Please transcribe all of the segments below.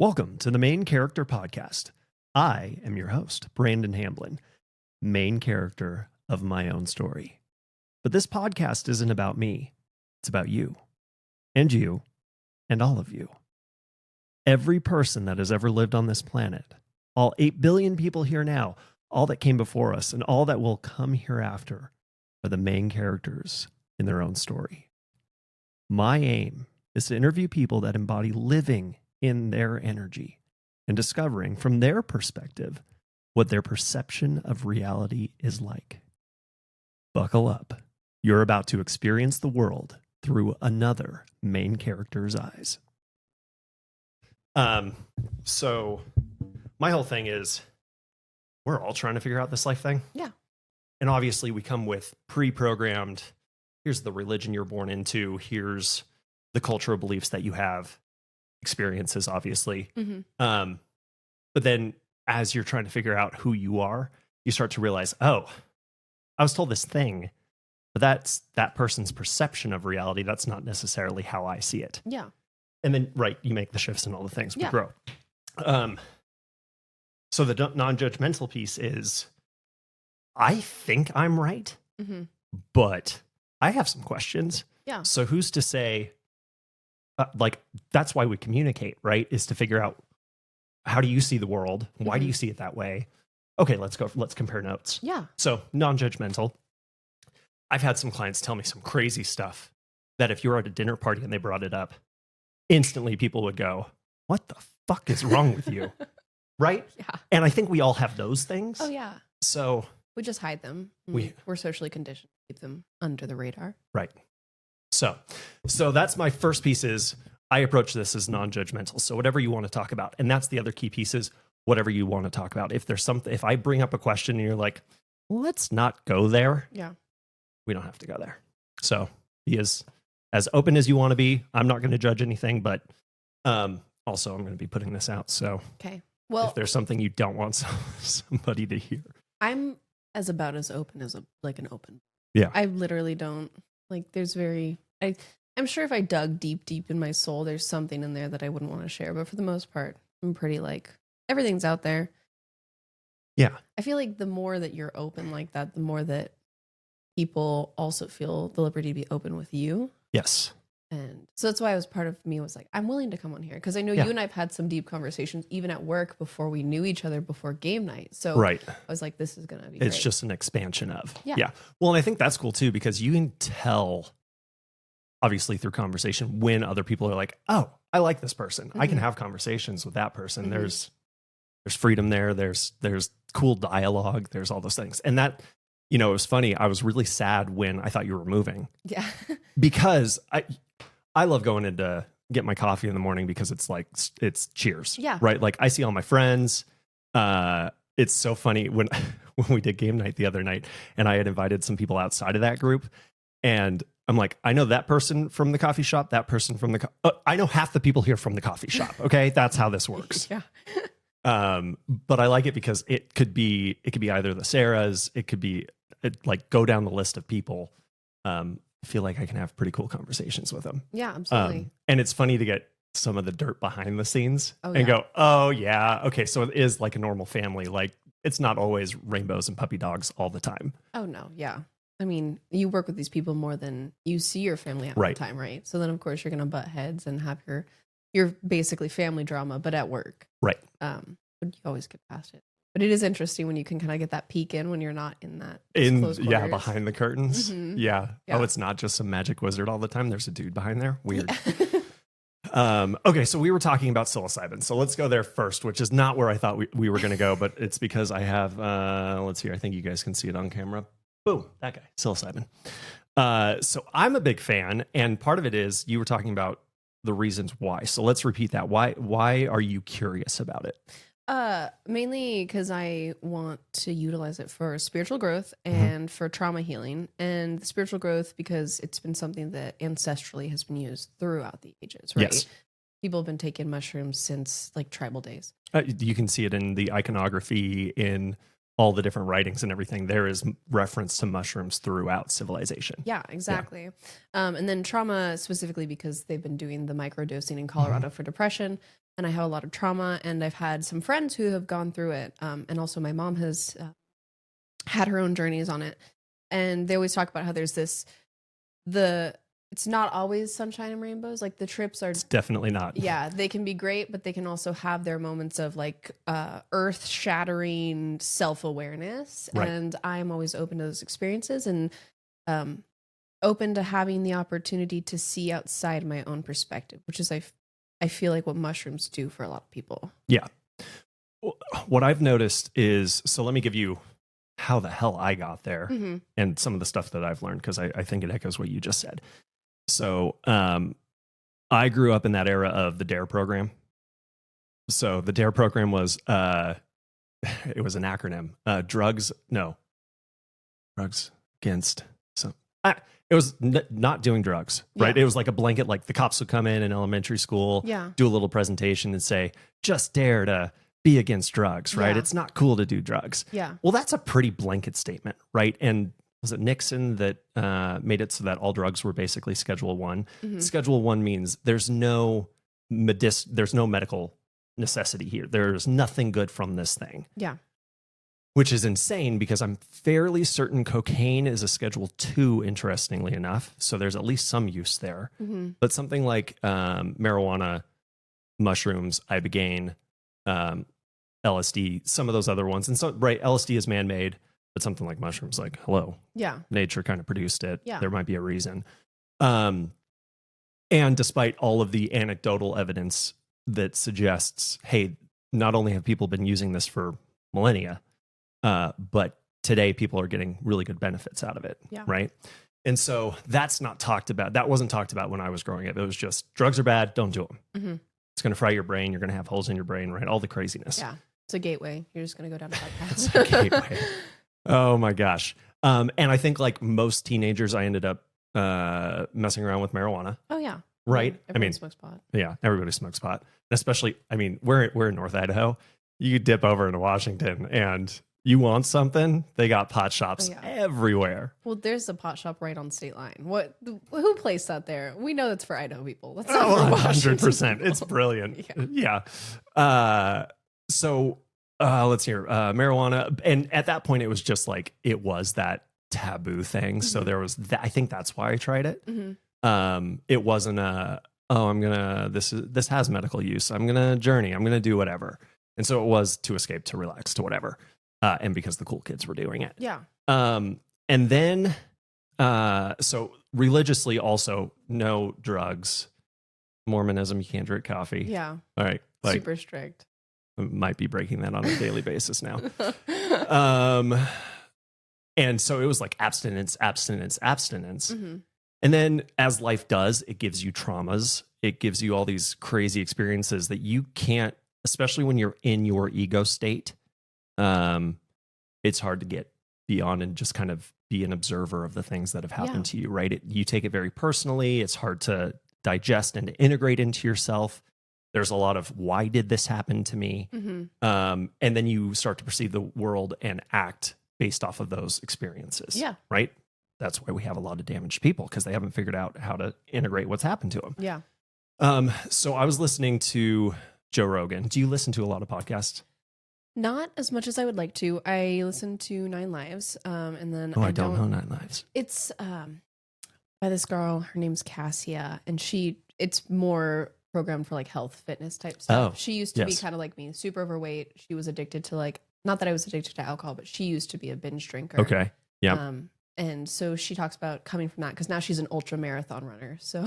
Welcome to the Main Character Podcast. I am your host, Brandon Hamblin, main character of my own story. But this podcast isn't about me. It's about you, and all of you. Every person that has ever lived on this planet, all 8 billion people here now, all that came before us, and all that will come hereafter are the main characters in their own story. My aim is to interview people that embody living in their energy and discovering from their perspective what their perception of reality is like. Buckle up. You're about to experience the world through another main character's eyes. So my whole thing is we're all trying to figure out this life thing. Yeah. And obviously we come with pre-programmed, here's the religion you're born into, here's the cultural beliefs that you have, experiences, obviously. Mm-hmm. But then as you're trying to figure out who you are, you start to realize, oh, I was told this thing, but that's that person's perception of reality. That's not necessarily how I see it. Yeah. And then, right, you make the shifts and all the things. We Yeah. grow. So the non-judgmental piece is, I think I'm right, Mm-hmm. but I have some questions. Yeah. So who's to say, that's why we communicate, right? Is to figure out, how do you see the world? Why do you see it that way? Okay, let's compare notes. Yeah. So non-judgmental. I've had some clients tell me some crazy stuff that if you're at a dinner party and they brought it up, instantly people would go, what the fuck is wrong with you? Right? Yeah. And I think we all have those things. Oh, yeah. So We just hide them. We're socially conditioned to keep them under the radar. right. So that's my first piece is I approach this as non-judgmental. So whatever you want to talk about. And that's the other key piece is whatever you want to talk about. If there's something, if I bring up a question and you're like, let's not go there. Yeah. We don't have to go there. So be as open as you want to be. I'm not going to judge anything, but also I'm going to be putting this out. So Okay. Well, if there's something you don't want somebody to hear. I'm about as open as an open. Yeah. I literally don't there's I'm sure if I dug deep in my soul, there's something in there that I wouldn't want to share. But for the most part, I'm pretty everything's out there. Yeah. I feel like the more that you're open like that, the more that people also feel the liberty to be open with you. Yes. And so that's why I'm willing to come on here because I know you and I've had some deep conversations even at work before we knew each other before game night. So right. I was like, this is going to be It's great. just an expansion of. Yeah. Well, and I think that's cool too, because you can tell, obviously through conversation, when other people are like, oh, I like this person. I can have conversations with that person. Mm-hmm. There's freedom there. There's cool dialogue. There's all those things. And that, it was funny. I was really sad when I thought you were moving. Yeah. Because I love going in to get my coffee in the morning because it's cheers. Yeah. Right. Like I see all my friends. It's so funny when we did game night the other night and I had invited some people outside of that group and I'm like, I know that person from the coffee shop, that person from I know half the people here from the coffee shop. Okay. That's how this works. Yeah. But I like it because it could be either the Sarahs, it could be go down the list of people. I feel like I can have pretty cool conversations with them. Yeah, absolutely. And it's funny to get some of the dirt behind the scenes and go, oh yeah, okay, so it is like a normal family. Like it's not always rainbows and puppy dogs all the time. Oh no, yeah. I mean, you work with these people more than you see your family all the time, right? So then of course you're going to butt heads and have your basically family drama, but at work. Right. But you always get past it. But it is interesting when you can kind of get that peek in when you're not in that close quarters. Behind the curtains. Mm-hmm. Yeah. Yeah. Oh, it's not just some magic wizard all the time. There's a dude behind there. Weird. Yeah. Okay, so we were talking about psilocybin. So let's go there first, which is not where I thought we were going to go, but it's because I have, let's see, I think you guys can see it on camera. Boom, that guy, psilocybin. So I'm a big fan, and part of it is you were talking about the reasons why. So let's repeat that. Why are you curious about it? Mainly because I want to utilize it for spiritual growth and for trauma healing, and the spiritual growth because it's been something that ancestrally has been used throughout the ages, right? Yes. People have been taking mushrooms since tribal days. You can see it in the iconography, in all the different writings and everything. There is reference to mushrooms throughout civilization. Yeah, exactly. Yeah. And then trauma specifically because they've been doing the microdosing in Colorado for depression. and I have a lot of trauma, and I've had some friends who have gone through it. And also my mom has had her own journeys on it. And they always talk about how there's it's not always sunshine and rainbows. Like the trips are It's definitely not. Yeah, they can be great, but they can also have their moments of like earth shattering self-awareness. Right. And I'm always open to those experiences, and open to having the opportunity to see outside my own perspective, which is I feel like what mushrooms do for a lot of people. Yeah. What I've noticed is, so let me give you how the hell I got there and some of the stuff that I've learned, because I think it echoes what you just said. So I grew up in that era of the DARE program. So the DARE program was, it was an acronym, drugs against some. It was not doing drugs, right? Yeah. It was like a blanket, like the cops would come in elementary school, do a little presentation and say, just dare to be against drugs, right? Yeah. It's not cool to do drugs. Yeah. Well, that's a pretty blanket statement, right? And was it Nixon that made it so that all drugs were basically Schedule 1? Schedule 1 means there's no medical necessity here. There's nothing good from this thing. Yeah. Which is insane, because I'm fairly certain cocaine is a Schedule 2, interestingly enough. So there's at least some use there. But something like marijuana, mushrooms, ibogaine, LSD, some of those other ones. And so, right, LSD is man-made, but something like mushrooms, like, hello. Yeah. Nature kind of produced it. Yeah. There might be a reason. And despite all of the anecdotal evidence that suggests, hey, not only have people been using this for millennia, but today people are getting really good benefits out of it. Yeah. Right. And so that's not talked about. That wasn't talked about when I was growing up. It was just drugs are bad. Don't do them. It's going to fry your brain. You're going to have holes in your brain, right? All the craziness. Yeah. It's a gateway. You're just going to go down a bad path. It's a gateway. Oh my gosh. And I think like most teenagers, I ended up messing around with marijuana. Oh yeah. Right. Everyone smokes pot. Yeah, everybody smokes pot. Especially, I mean, we're in North Idaho. You dip over into Washington and you want something, they got pot shops everywhere. Well, there's a pot shop right on state line. Who placed that there? We know that's for Idaho people. That's not for Washington 100%. people. It's brilliant. Yeah. So let's hear marijuana. And at that point, it was just like, it was that taboo thing. So there was that. I think that's why I tried it. It wasn't this has medical use. I'm going to journey. I'm going to do whatever. And so it was to escape, to relax, to whatever. And because the cool kids were doing it. Yeah. And then, so religiously also, no drugs. Mormonism, you can't drink coffee. Yeah. All right. Like, super strict. Might be breaking that on a daily basis now. And so it was like abstinence. And then as life does, it gives you traumas. It gives you all these crazy experiences that you can't, especially when you're in your ego state. It's hard to get beyond and just kind of be an observer of the things that have happened to you, right? You take it very personally. It's hard to digest and to integrate into yourself. There's a lot of, why did this happen to me? And then you start to perceive the world and act based off of those experiences. Yeah. Right? That's why we have a lot of damaged people, because they haven't figured out how to integrate what's happened to them. Yeah. So I was listening to Joe Rogan. Do you listen to a lot of podcasts? Not as much as I would like to. I listen to 9 Lives, and then I don't know 9 Lives. It's by this girl. Her name's Cassia, and it's more programmed for like health, fitness type stuff. She used to be kind of like me, super overweight. She was addicted to not that I was addicted to alcohol, but she used to be a binge drinker. Okay. Yeah. And so she talks about coming from that, because now she's an ultra marathon runner. So,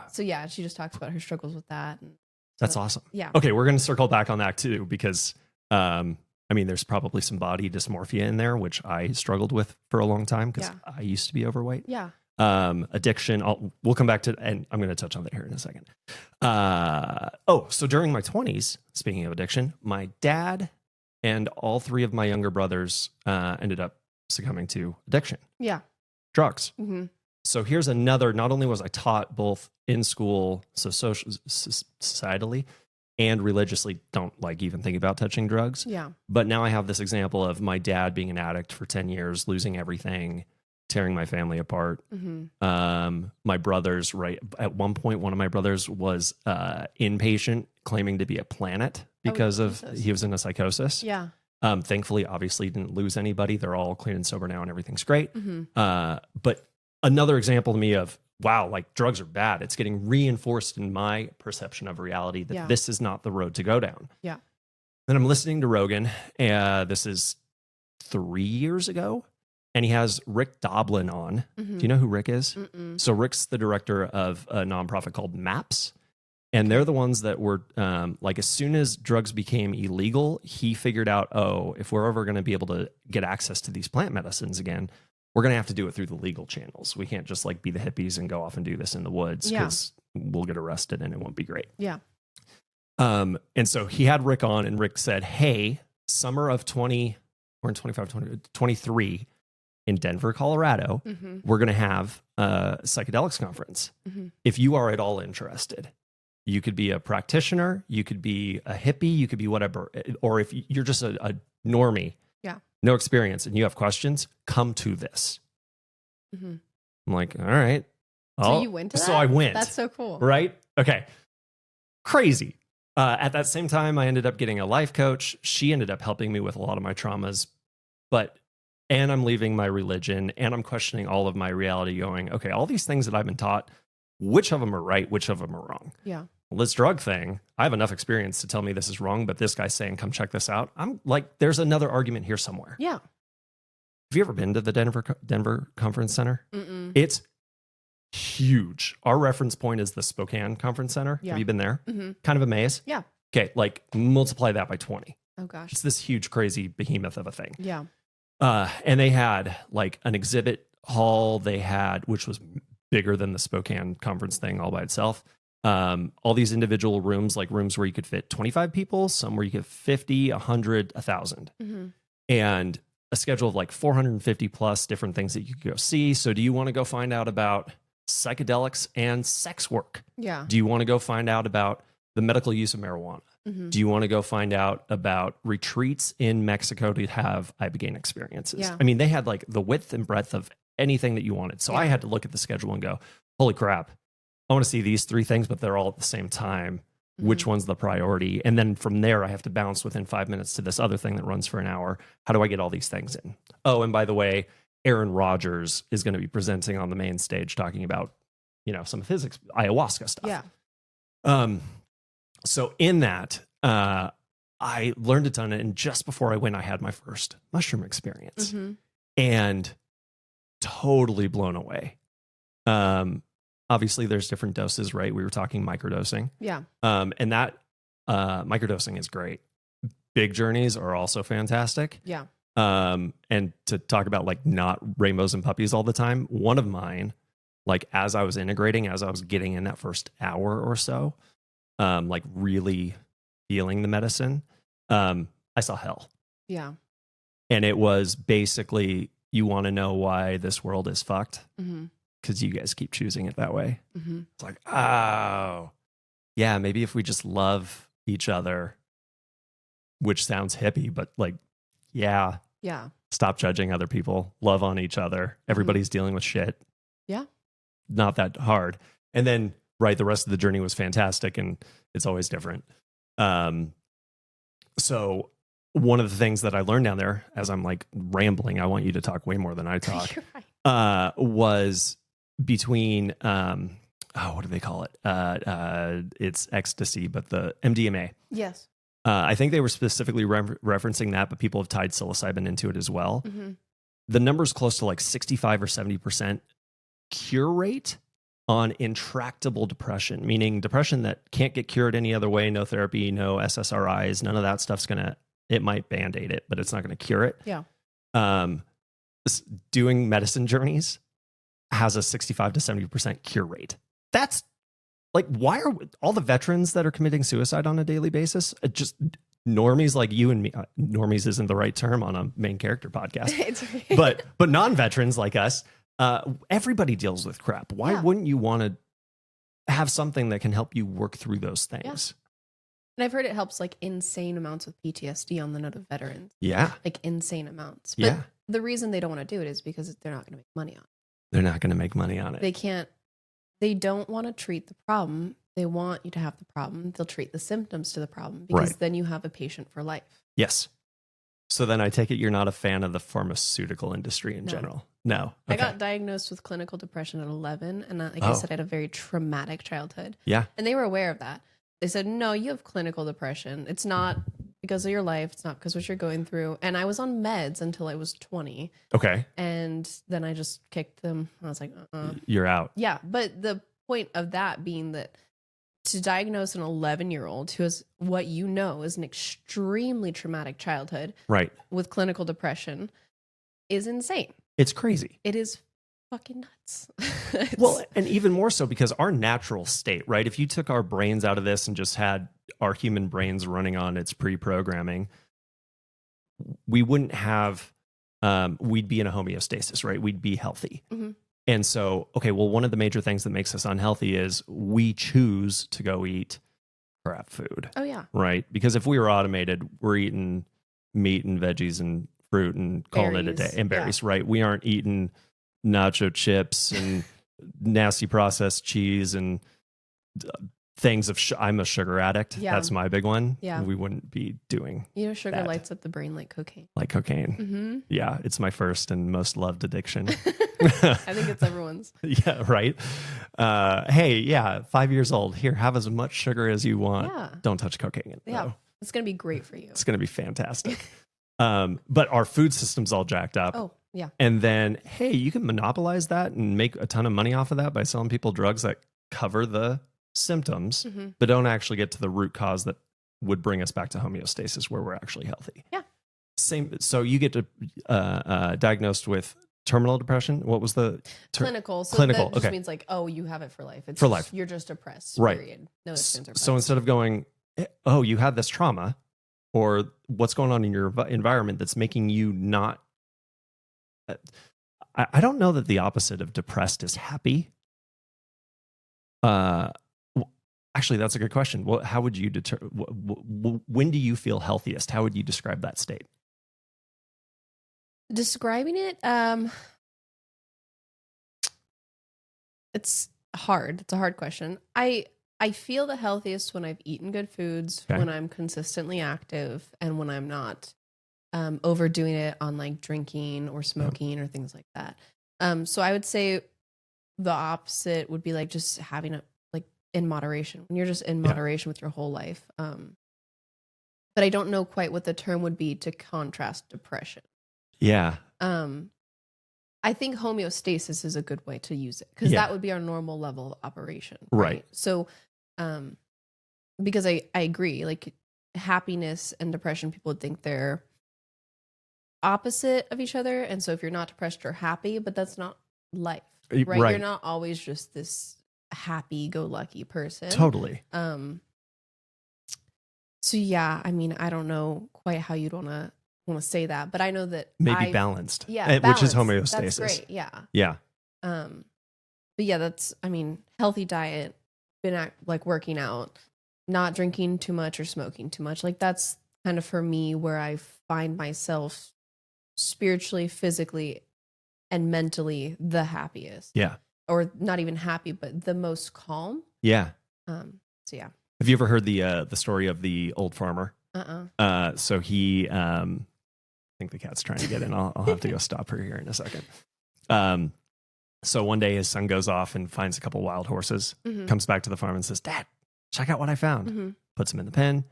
she just talks about her struggles with that. And that's awesome. Yeah. Okay, we're going to circle back on that too, because there's probably some body dysmorphia in there, which I struggled with for a long time, because I used to be overweight. Yeah. Addiction. We'll come back to, and I'm going to touch on that here in a second. So during my 20s, speaking of addiction, my dad and all 3 of my younger brothers ended up succumbing to addiction. Yeah. Drugs. So here's another, not only was I taught both in school, so societally and religiously, don't even think about touching drugs. Yeah. But now I have this example of my dad being an addict for 10 years, losing everything, tearing my family apart. My brothers, right at one point, one of my brothers was inpatient, claiming to be a planet because he was in a psychosis. Yeah. Thankfully, obviously, didn't lose anybody. They're all clean and sober now, and everything's great. But another example to me of, wow, like drugs are bad. It's getting reinforced in my perception of reality that this is not the road to go down. Yeah. Then I'm listening to Rogan. This is 3 years ago. And he has Rick Doblin on. Do you know who Rick is? So Rick's the director of a nonprofit called MAPS. And they're the ones that were like, as soon as drugs became illegal, he figured out, oh, if we're ever going to be able to get access to these plant medicines again, we're going to have to do it through the legal channels. We can't just like be the hippies and go off and do this in the woods because we'll get arrested and it won't be great. Yeah. And so he had Rick on, and Rick said, hey, summer of 23 in Denver, Colorado, we're going to have a psychedelics conference. If you are at all interested, you could be a practitioner, you could be a hippie, you could be whatever. Or if you're just a normie, no experience, and you have questions, come to this. I'm like, all right. So you went to that? So I went. That's so cool. Right? Okay. Crazy. At that same time, I ended up getting a life coach. She ended up helping me with a lot of my traumas. And I'm leaving my religion, and I'm questioning all of my reality, going, okay, all these things that I've been taught, which of them are right? Which of them are wrong? Yeah. Well, this drug thing, I have enough experience to tell me this is wrong, but this guy's saying, come check this out. I'm like, there's another argument here somewhere. Yeah. Have you ever been to the Denver Conference Center? It's huge. Our reference point is the Spokane Conference Center. Have you been there? Kind of a maze? Yeah. Okay, like multiply that by 20. Oh, gosh. It's this huge, crazy behemoth of a thing. Yeah. And they had like an exhibit hall they had, which was bigger than the Spokane conference thing all by itself. All these individual rooms, like rooms where you could fit 25 people, some where you could 50, 100, 1,000. And a schedule of like 450 plus different things that you could go see. So do you want to go find out about psychedelics and sex work? Yeah. Do you want to go find out about the medical use of marijuana? Do you want to go find out about retreats in Mexico to have ibogaine experiences? Yeah. I mean, they had like the width and breadth of anything that you wanted. So I had to look at the schedule and go, holy crap, I want to see these 3 things, but they're all at the same time. Which one's the priority? And then from there, I have to bounce within 5 minutes to this other thing that runs for an hour. How do I get all these things in? Oh, and by the way, Aaron Rodgers is going to be presenting on the main stage talking about, some of his ayahuasca stuff. Yeah. So in that, I learned a ton. And just before I went, I had my first mushroom experience and totally blown away. Obviously there's different doses, right? We were talking microdosing. Yeah. And that microdosing is great. Big journeys are also fantastic. Yeah. And to talk about like not rainbows and puppies all the time, one of mine, like as I was integrating, as I was getting in that first hour or so, like really feeling the medicine, I saw hell. Yeah. And it was basically, you want to know why this world is fucked? Because you guys keep choosing it that way. It's like, oh, yeah, maybe if we just love each other, which sounds hippie, but like, yeah. Stop judging other people, love on each other. Everybody's dealing with shit. Yeah. Not that hard. And then, right, the rest of the journey was fantastic, and it's always different. So one of the things that I learned down there, as I'm like rambling, I want you to talk way more than I talk, was between, what do they call it? It's ecstasy, but the MDMA. Yes. I think they were specifically referencing that, but people have tied psilocybin into it as well. The number's close to like 65 or 70% cure rate on intractable depression, meaning depression that can't get cured any other way, no therapy, no SSRIs, none of that stuff's it might Band-Aid it, but it's not going to cure it. Yeah. Doing medicine journeys has a 65 to 70% cure rate. That's like, why are all the veterans that are committing suicide on a daily basis just normies like you and me? Normies isn't the right term on a main character podcast, but non-veterans like us, everybody deals with crap. Why wouldn't you want to have something that can help you work through those things? Yeah. And I've heard it helps like insane amounts with PTSD on the note of veterans. Yeah. Like insane amounts. But yeah. the reason they don't want to do it is because they're not going to make money on it. They're not going to make money on it. They don't want to treat the problem. They want you to have the problem. They'll treat the symptoms to the problem because then you have a patient for life. Yes. So then I take it you're not a fan of the pharmaceutical industry in general. No. Okay. I got diagnosed with clinical depression at 11. And like I said, I had a very traumatic childhood. Yeah. And they were aware of that. They said, no, you have clinical depression. It's not because of your life. It's not because of what you're going through. And I was on meds until I was 20. Okay. And then I just kicked them. I was like, You're out. Yeah. But the point of that being that to diagnose an 11-year-old who has what you know is an extremely traumatic childhood with clinical depression is insane. It's crazy. It is fucking nuts. Well, and even more so because our natural state, right? If you took our brains out of this and just had our human brains running on its pre-programming, we wouldn't have, we'd be in a homeostasis, right? We'd be healthy. Mm-hmm. And so, okay, well, one of the major things that makes us unhealthy is we choose to go eat crap food. Oh, yeah. Right? Because if we were automated, we're eating meat and veggies and fruit and calling it a day. And berries, right? We aren't eating nacho chips and nasty processed cheese and things of I'm a sugar addict. Yeah. That's my big one. Yeah. We wouldn't be doing sugar that. Lights up the brain like cocaine. Like cocaine. Mm-hmm. Yeah. It's my first and most loved addiction. I think it's everyone's. Yeah. Right. Hey, yeah. 5 years old. Here, have as much sugar as you want. Yeah. Don't touch cocaine. Yeah. Though. It's going to be great for you. It's going to be fantastic. But our food system's all jacked up. Oh, yeah. And then, hey, you can monopolize that and make a ton of money off of that by selling people drugs that cover the symptoms, but don't actually get to the root cause that would bring us back to homeostasis where we're actually healthy. Yeah. Same. So you get to diagnosed with terminal depression. What was the clinical? So clinical. That just means like, oh, you have it for life. It's for life. You're just depressed. Right. Period. No ifs, ands, or buts. So instead of going, oh, you had this trauma, or what's going on in your environment that's making you not. I don't know that the opposite of depressed is happy. Actually, that's a good question. Well, how would you when do you feel healthiest? How would you describe that state? Describing it, it's hard. It's a hard question. I feel the healthiest when I've eaten good foods, when I'm consistently active, and when I'm not overdoing it on like drinking or smoking or things like that. So I would say the opposite would be like just having a in moderation, when you're just in moderation with your whole life. But I don't know quite what the term would be to contrast depression. Yeah. I think homeostasis is a good way to use it because that would be our normal level of operation. Right. So, because I agree, like happiness and depression, people would think they're opposite of each other. And so if you're not depressed, you're happy, but that's not life, right? You're not always just this happy-go-lucky person. Totally. So yeah, I mean, I don't know quite how you'd want to say that, but I know that maybe balanced. Yeah, which is homeostasis. That's great. Yeah. Yeah. But yeah, that's. I mean, healthy diet, been like working out, not drinking too much or smoking too much. Like that's kind of for me where I find myself spiritually, physically, and mentally the happiest. Yeah. Or not even happy, but the most calm. Yeah. So yeah. Have you ever heard the story of the old farmer? So he, I think the cat's trying to get in. I'll have to go stop her here in a second. So one day his son goes off and finds a couple wild horses, comes back to the farm and says, "Dad, check out what I found." Puts them in the pen.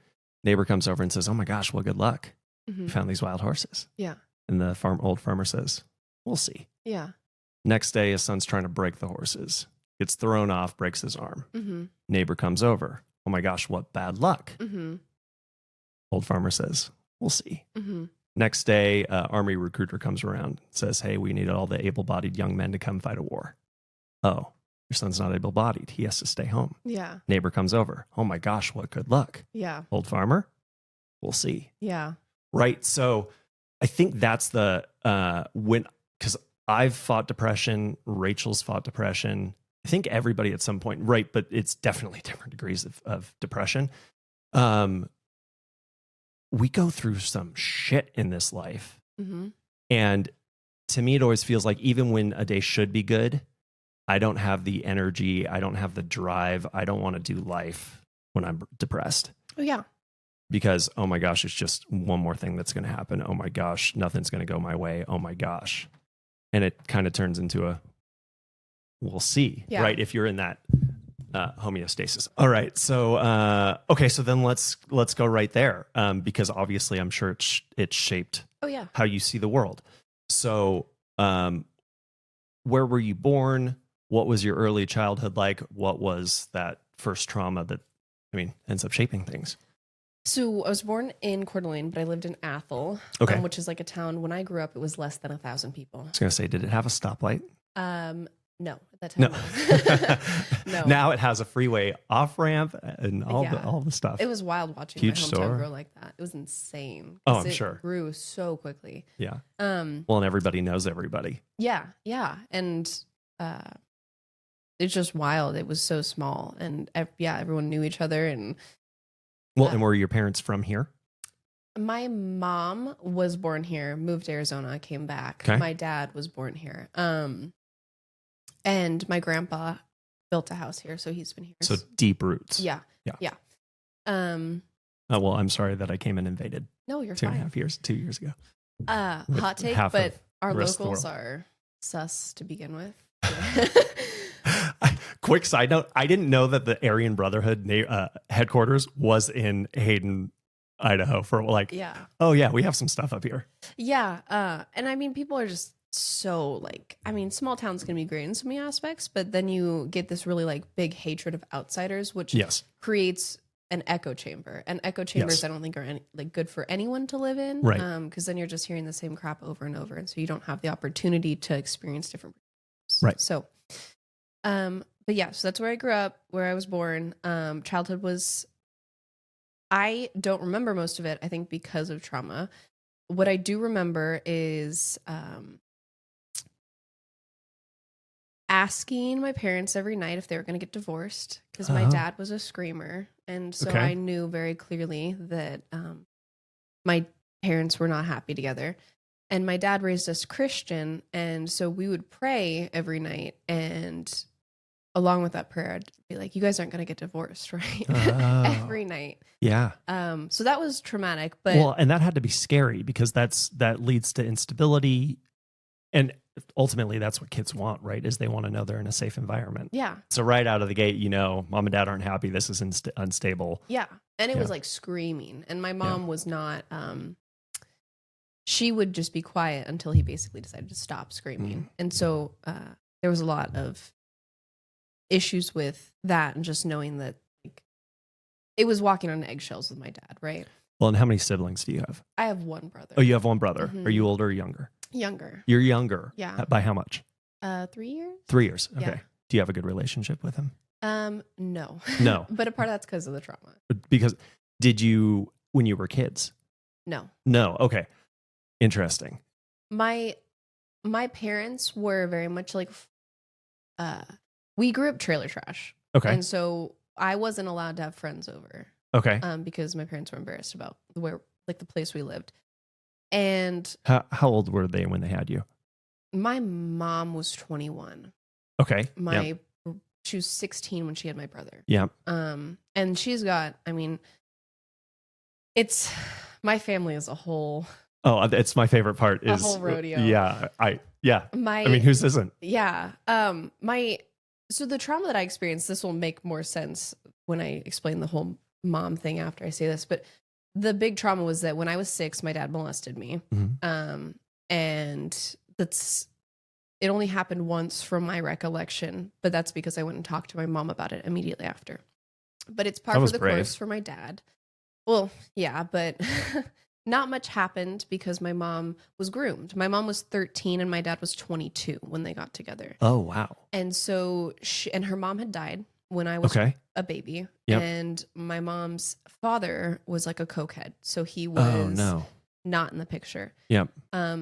Neighbor comes over and says, "Oh my gosh, well, good luck. You found these wild horses." Yeah. And the old farmer says, "We'll see." Yeah. Next day, his son's trying to break the horses. Gets thrown off, breaks his arm. Neighbor comes over. "Oh my gosh, what bad luck." Old farmer says, "We'll see." Next day, army recruiter comes around, says, "Hey, we need all the able-bodied young men to come fight a war." "Oh, your son's not able-bodied. He has to stay home." Yeah. Neighbor comes over. "Oh my gosh, what good luck." Yeah. Old farmer, "We'll see." Yeah. Right. So I think that's the, because I've fought depression. Rachel's fought depression. I think everybody at some point, right? But it's definitely different degrees of depression. We go through some shit in this life. And to me, it always feels like even when a day should be good, I don't have the energy. I don't have the drive. I don't want to do life when I'm depressed. Oh, yeah. Because, oh my gosh, it's just one more thing that's going to happen. Oh my gosh, nothing's going to go my way. Oh my gosh. And it kind of turns into a, we'll see, right? If you're in that homeostasis. All right. So, okay. So then let's go right there. Because obviously I'm sure it's shaped how you see the world. So, where were you born? What was your early childhood like? What was that first trauma that, ends up shaping things? So I was born in Coeur d'Alene, but I lived in Athol, which is like a town. When I grew up, it was less than 1,000 people. I was going to say, did it have a stoplight? No, at that time. No. No. Now it has a freeway off ramp and all the stuff. It was wild watching Huge my hometown store. Grow like that. It was insane. Oh, I'm sure. It grew so quickly. Yeah. Well, and everybody knows everybody. Yeah. And it's just wild. It was so small, and everyone knew each other. And and were your parents from here? My mom was born here, moved to Arizona, came back. Okay. My dad was born here. And my grandpa built a house here, so he's been here. So deep roots. Yeah. Oh, well, I'm sorry that I came and invaded. No, you're fine. 2 years ago. Hot take, but our locals are sus to begin with. Quick side note, I didn't know that the Aryan Brotherhood headquarters was in Hayden, Idaho for oh yeah, we have some stuff up here. Yeah. And people are just so small town's gonna be great in so many aspects, but then you get this really big hatred of outsiders, which creates an echo chamber. And echo chambers I don't think are good for anyone to live in, right? Because then you're just hearing the same crap over and over, and so you don't have the opportunity to experience different perspectives. Right. So but yeah, so that's where I grew up, where I was born. Childhood was, I don't remember most of it, I think, because of trauma. What I do remember is asking my parents every night if they were going to get divorced, because my dad was a screamer. And so I knew very clearly that my parents were not happy together. And my dad raised us Christian. And so we would pray every night. And along with that prayer, I'd be like, you guys aren't going to get divorced, right? Every night. Yeah. So that was traumatic. But and that had to be scary, because that leads to instability. And ultimately, that's what kids want, right? Is they want to know they're in a safe environment. Yeah. So right out of the gate, mom and dad aren't happy. This is unstable. Yeah. And it was screaming. And my mom was not, she would just be quiet until he basically decided to stop screaming. And so there was a lot of issues with that, and just knowing that it was walking on eggshells with my dad, right? Well, and how many siblings do you have? I have one brother. Oh, you have one brother. Mm-hmm. Are you older or younger? Younger. You're younger. Yeah. By how much? 3 years. 3 years. Okay. Yeah. Do you have a good relationship with him? No. No. But a part of that's because of the trauma. Because did you, when you were kids? No. No. Okay. Interesting. My parents were very much we grew up trailer trash. Okay. And so I wasn't allowed to have friends over. Okay. Because my parents were embarrassed about the place we lived. And how old were they when they had you? My mom was 21. Okay. She was 16 when she had my brother. Yeah. And she's got, it's my family as a whole. Oh, it's my favorite part is a whole rodeo. Yeah. Whose isn't? Yeah. So the trauma that I experienced, this will make more sense when I explain the whole mom thing after I say this, but the big trauma was that when I was 6, my dad molested me. Mm-hmm. And it only happened once from my recollection, but that's because I went and talked to my mom about it immediately after. But it's par for the course for my dad. Well, yeah, but not much happened because my mom was groomed. My mom was 13 and my dad was 22 when they got together. Oh, wow. And so and her mom had died when I was a baby. Yep. And my mom's father was like a cokehead. So he was not in the picture. Yep.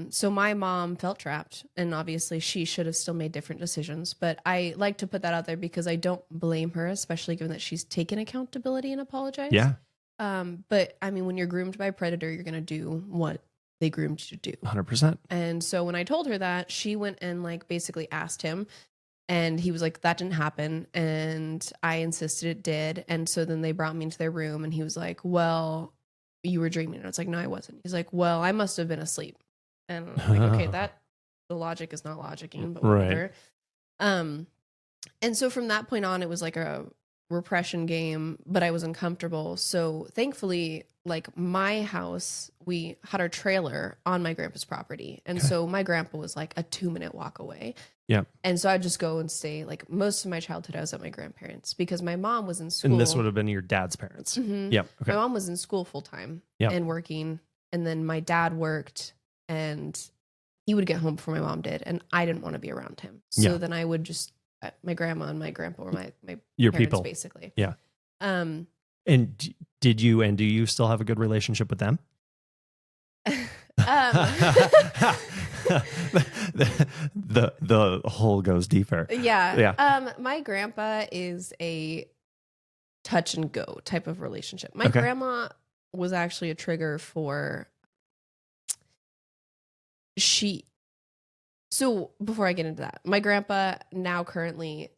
So my mom felt trapped, and obviously she should have still made different decisions. But I like to put that out there because I don't blame her, especially given that she's taken accountability and apologized. Yeah. But when you're groomed by a predator, you're going to do what they groomed you to do. 100%. And so when I told her that, she went and like basically asked him, and he was like, that didn't happen. And I insisted it did. And so then they brought me into their room, and he was like, well, you were dreaming. And I was like, no, I wasn't. He's like, well, I must have been asleep. And I'm like, okay, the logic is not logicking, but whatever. Right. And so from that point on, it was like a repression game, but I was uncomfortable. So thankfully, like my house, we had our trailer on my grandpa's property. And so my grandpa was like a 2-minute walk away. Yeah. And so I'd just go and stay, like most of my childhood, I was at my grandparents because my mom was in school. And this would have been your dad's parents. Mm-hmm. Yep. Okay. My mom was in school full time and working. And then my dad worked, and he would get home before my mom did. And I didn't want to be around him. So then I would just, my grandma and my grandpa were my your parents, people, basically. Yeah. And do you still have a good relationship with them? The hole goes deeper. Yeah. My grandpa is a touch and go type of relationship. My grandma was actually a trigger for so before I get into that, my grandpa now currently,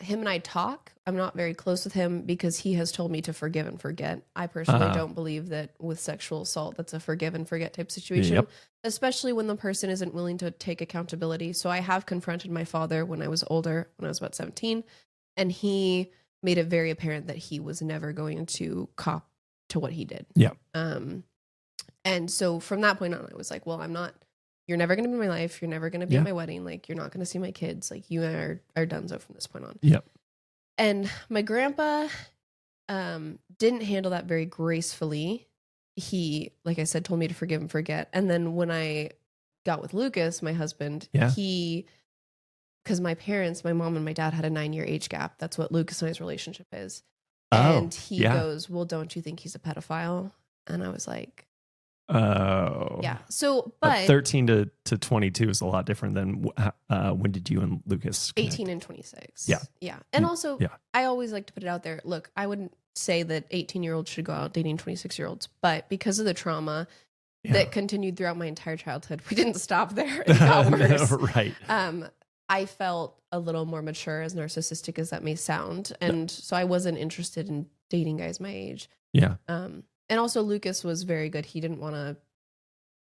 him and I talk. I'm not very close with him because he has told me to forgive and forget. I personally don't believe that with sexual assault, that's a forgive and forget type situation, especially when the person isn't willing to take accountability. So I have confronted my father when I was older, when I was about 17, and he made it very apparent that he was never going to cop to what he did. Yeah. And so from that point on, I was like, well, you're never going to be in my life. You're never going to be at my wedding. Like, you're not going to see my kids. Like, you are donezo from this point on. Yep. And my grandpa didn't handle that very gracefully. He, like I said, told me to forgive and forget. And then when I got with Lucas, my husband, because my parents, my mom and my dad had a 9-year age gap. That's what Lucas and I's relationship is. And he goes, well, don't you think he's a pedophile? And I was like, oh. Yeah. So, but 13 to 22 is a lot different than when did you and Lucas connect? 18 and 26. Yeah. Yeah. And also, I always like to put it out there. Look, I wouldn't say that 18-year-olds should go out dating 26-year-olds, but because of the trauma that continued throughout my entire childhood, we didn't stop there. It got worse. Right. I felt a little more mature, as narcissistic as that may sound. And so I wasn't interested in dating guys my age. Yeah. And also Lucas was very good. He didn't want to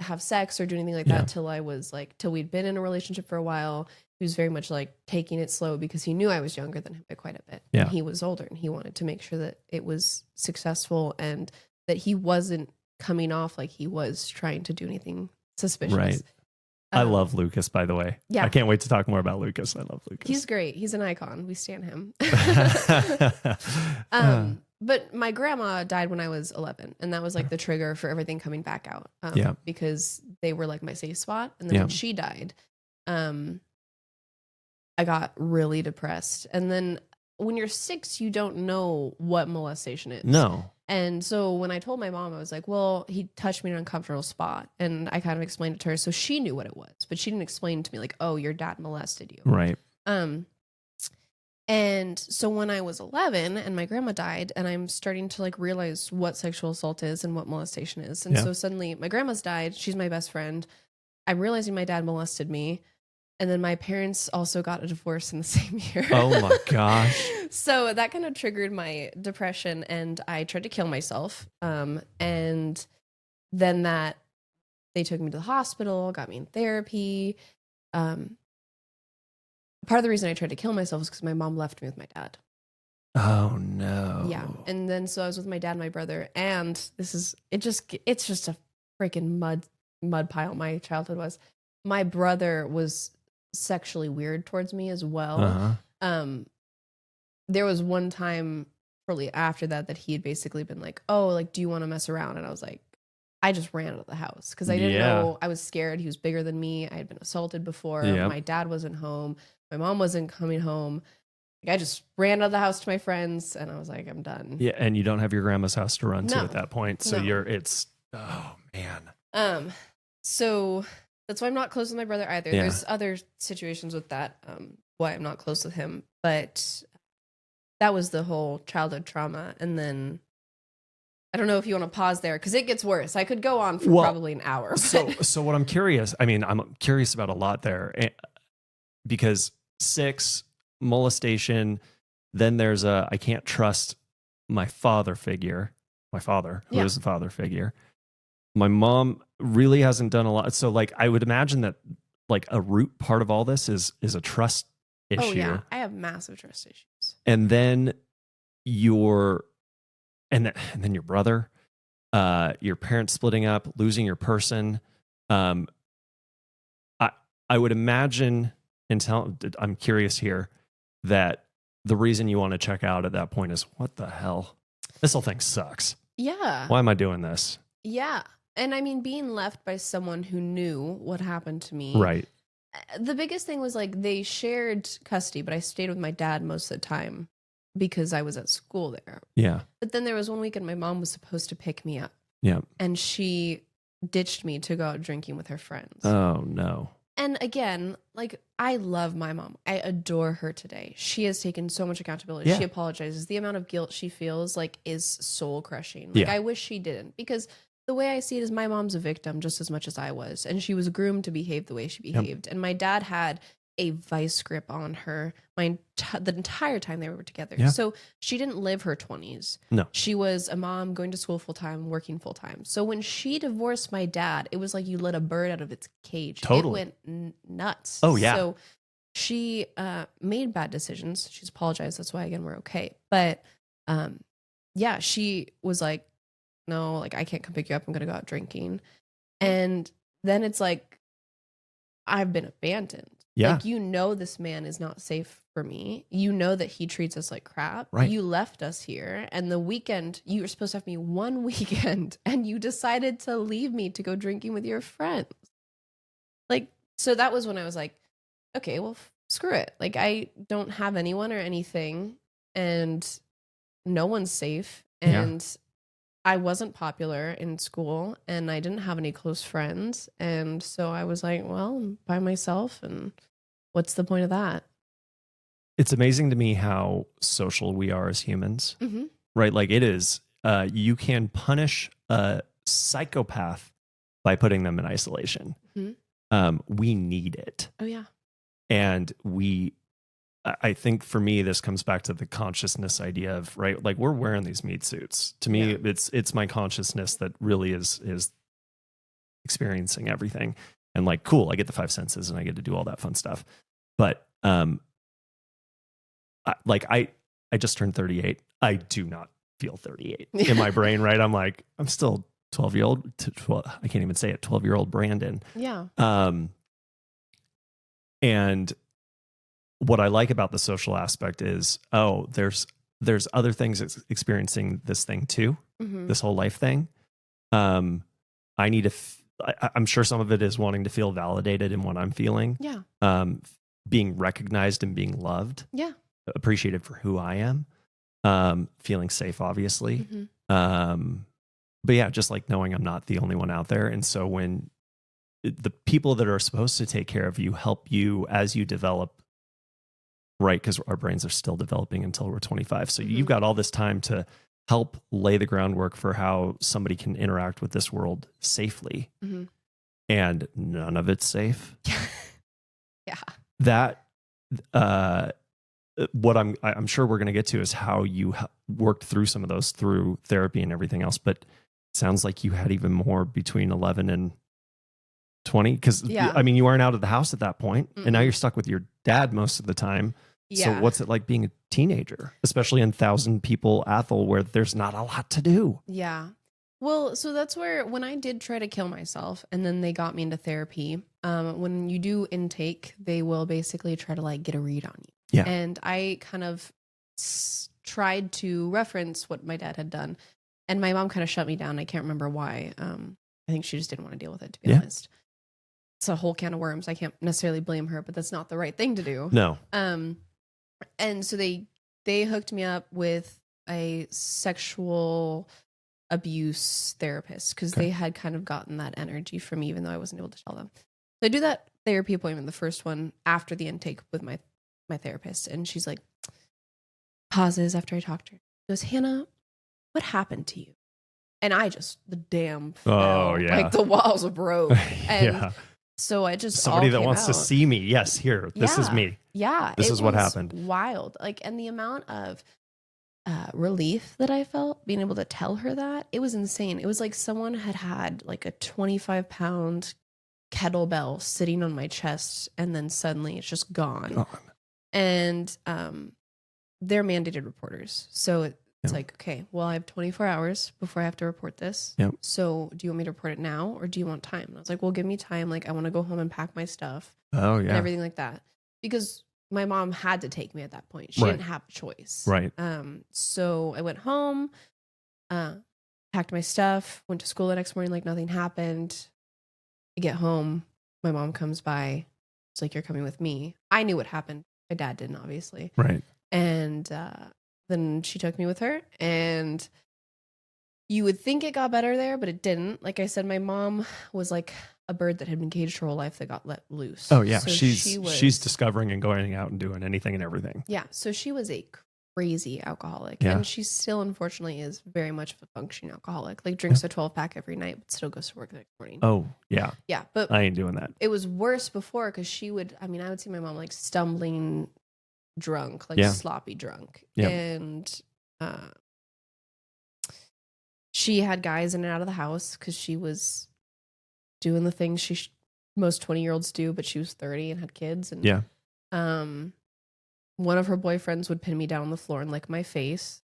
have sex or do anything like that till we'd been in a relationship for a while. He was very much like taking it slow because he knew I was younger than him by quite a bit. Yeah. And he was older, and he wanted to make sure that it was successful and that he wasn't coming off like he was trying to do anything suspicious. Right. I love Lucas, by the way. Yeah. I can't wait to talk more about Lucas. I love Lucas. He's great. He's an icon. We stan him. But my grandma died when I was 11, and that was like the trigger for everything coming back out. Because they were like my safe spot. And then when she died, I got really depressed. And then when you're 6, you don't know what molestation is. No. And so when I told my mom, I was like, well, he touched me in an uncomfortable spot. And I kind of explained it to her. So she knew what it was, but she didn't explain to me like, oh, your dad molested you. Right. And so when I was 11 and my grandma died, and I'm starting to like realize what sexual assault is and what molestation is. And so suddenly my grandma's died. She's my best friend. I'm realizing my dad molested me. And then my parents also got a divorce in the same year. Oh my gosh. So that kind of triggered my depression, and I tried to kill myself. And then they took me to the hospital, got me in therapy. Part of the reason I tried to kill myself is because my mom left me with my dad. Oh no. Yeah. And then so I was with my dad and my brother, and it's just a freaking mud pile. My childhood was. My brother was sexually weird towards me as well. There was one time shortly after that he had basically been like, oh, like, do you want to mess around? And I was like, I just ran out of the house because I didn't know. I was scared. He was bigger than me. I had been assaulted before. My dad wasn't home. My mom wasn't coming home. Like, I just ran out of the house to my friends, and I was like, I'm done. Yeah, and you don't have your grandma's house to run to at that point. So No. oh man. So that's why I'm not close with my brother either. Yeah. There's other situations with that, why I'm not close with him. But that was the whole childhood trauma. And then don't know if you want to pause there because it gets worse. I could go on for probably an hour. So what I'm curious, I'm curious about a lot there because 6, molestation, then there's I can't trust my father figure, my father, who is the father figure. My mom really hasn't done a lot. So like, I would imagine that like a root part of all this is a trust issue. Oh yeah, I have massive trust issues. And then and then your brother, your parents splitting up, losing your person. I would imagine, I'm curious here, that the reason you want to check out at that point is, what the hell? This whole thing sucks. Yeah. Why am I doing this? Yeah. And I mean, being left by someone who knew what happened to me. Right. The biggest thing was like they shared custody, but I stayed with my dad most of the time because I was at school there. Yeah. But then there was one weekend my mom was supposed to pick me up. Yeah. And she ditched me to go out drinking with her friends. Oh, no. And again, like, I love my mom. I adore her today. She has taken so much accountability. Yeah. She apologizes. The amount of guilt she feels like is soul crushing. Like, I wish she didn't, because the way I see it is my mom's a victim just as much as I was. And she was groomed to behave the way she behaved. And my dad had a vice grip on her the entire time they were together. Yeah. So she didn't live her 20s. No. She was a mom going to school full time, working full time. So when she divorced my dad, it was like you let a bird out of its cage. Totally. It went nuts. Oh, yeah. So she made bad decisions. She's apologized. That's why, again, we're okay. But yeah, she was like, no, like, I can't come pick you up. I'm going to go out drinking. And then it's like, I've been abandoned. Yeah. Like, you know, this man is not safe for me. You know that he treats us like crap. Right. You left us here. And the weekend, you were supposed to have me one weekend, and you decided to leave me to go drinking with your friends. Like, so that was when I was like, okay, well, screw it. Like, I don't have anyone or anything, and no one's safe. And I wasn't popular in school, and I didn't have any close friends. And so I was like, well, I'm by myself, and what's the point of that? It's amazing to me how social we are as humans, right? Like, it is, you can punish a psychopath by putting them in isolation. We need it. Oh, yeah. And I think for me, this comes back to the consciousness idea of, right, like, we're wearing these meat suits. To me, it's my consciousness that really is experiencing everything. And like, cool, I get the 5 senses and I get to do all that fun stuff. But I just turned 38. I do not feel 38 in my brain, right? I'm like, I'm still 12-year-old. I can't even say it. 12-year-old Brandon. Yeah. And what I like about the social aspect is, there's other things experiencing this thing too, this whole life thing. I need to, I'm sure some of it is wanting to feel validated in what I'm feeling. Yeah. Being recognized and being loved. Yeah. Appreciated for who I am. Feeling safe, obviously. But yeah, just like knowing I'm not the only one out there. And so when the people that are supposed to take care of you help you as you develop, right? Because our brains are still developing until we're 25. So you've got all this time to help lay the groundwork for how somebody can interact with this world safely. And none of it's safe. Yeah. That, what I'm sure we're going to get to is how you worked through some of those through therapy and everything else. But it sounds like you had even more between 11 and 20. Because, I mean, you aren't out of the house at that point, and now you're stuck with your dad most of the time. So what's it like being a teenager, especially in 1,000 people Athol, where there's not a lot to do? Yeah. Well, so that's where, when I did try to kill myself and then they got me into therapy, when you do intake, they will basically try to like get a read on you. Yeah. And I kind of tried to reference what my dad had done, and my mom kind of shut me down. I can't remember why. I think she just didn't want to deal with it, to be honest. It's a whole can of worms. I can't necessarily blame her, but that's not the right thing to do. No. And so they hooked me up with a sexual abuse therapist, because they had kind of gotten that energy from me, even though I wasn't able to tell them. So I do that therapy appointment, the first one after the intake with my therapist, and she's like, pauses after I talked to her. She goes, Hannah, what happened to you? And I just, the dam Oh, fell. yeah. Like the walls broke. And Yeah. so I just Somebody all that came wants to out. see me. Yes, here. This is Yeah. me. Yeah. This it is what was happened. wild. Like, and the amount of relief that I felt being able to tell her that, it was insane. It was like someone had like a 25-pound kettlebell sitting on my chest, and then suddenly it's just gone. And they're mandated reporters. So it's like, okay, well, I have 24 hours before I have to report this. Yep. So do you want me to report it now, or do you want time? And I was like, well, give me time. Like, I want to go home and pack my stuff. Oh, And yeah. everything like that. Because my mom had to take me at that point. She Right. didn't have a choice. Right. So I went home, packed my stuff, went to school the next morning like nothing happened. I get home, my mom comes by. It's like, you're coming with me. I knew what happened. My dad didn't, obviously. Right. And then she took me with her, and you would think it got better there, but it didn't. Like I said, my mom was like a bird that had been caged her whole life that got let loose. Oh, yeah. So she's discovering and going out and doing anything and everything. Yeah. So she was a crazy alcoholic. Yeah. And she still, unfortunately, is very much of a functioning alcoholic. Like, drinks a 12-pack every night, but still goes to work the next morning. Oh, yeah. Yeah. But I ain't doing that. it was worse before, because I would see my mom like stumbling drunk, like sloppy drunk. Yeah. And she had guys in and out of the house because she was doing the things most 20-year-olds do, but she was 30 and had kids. And yeah. One of her boyfriends would pin me down on the floor and lick my face.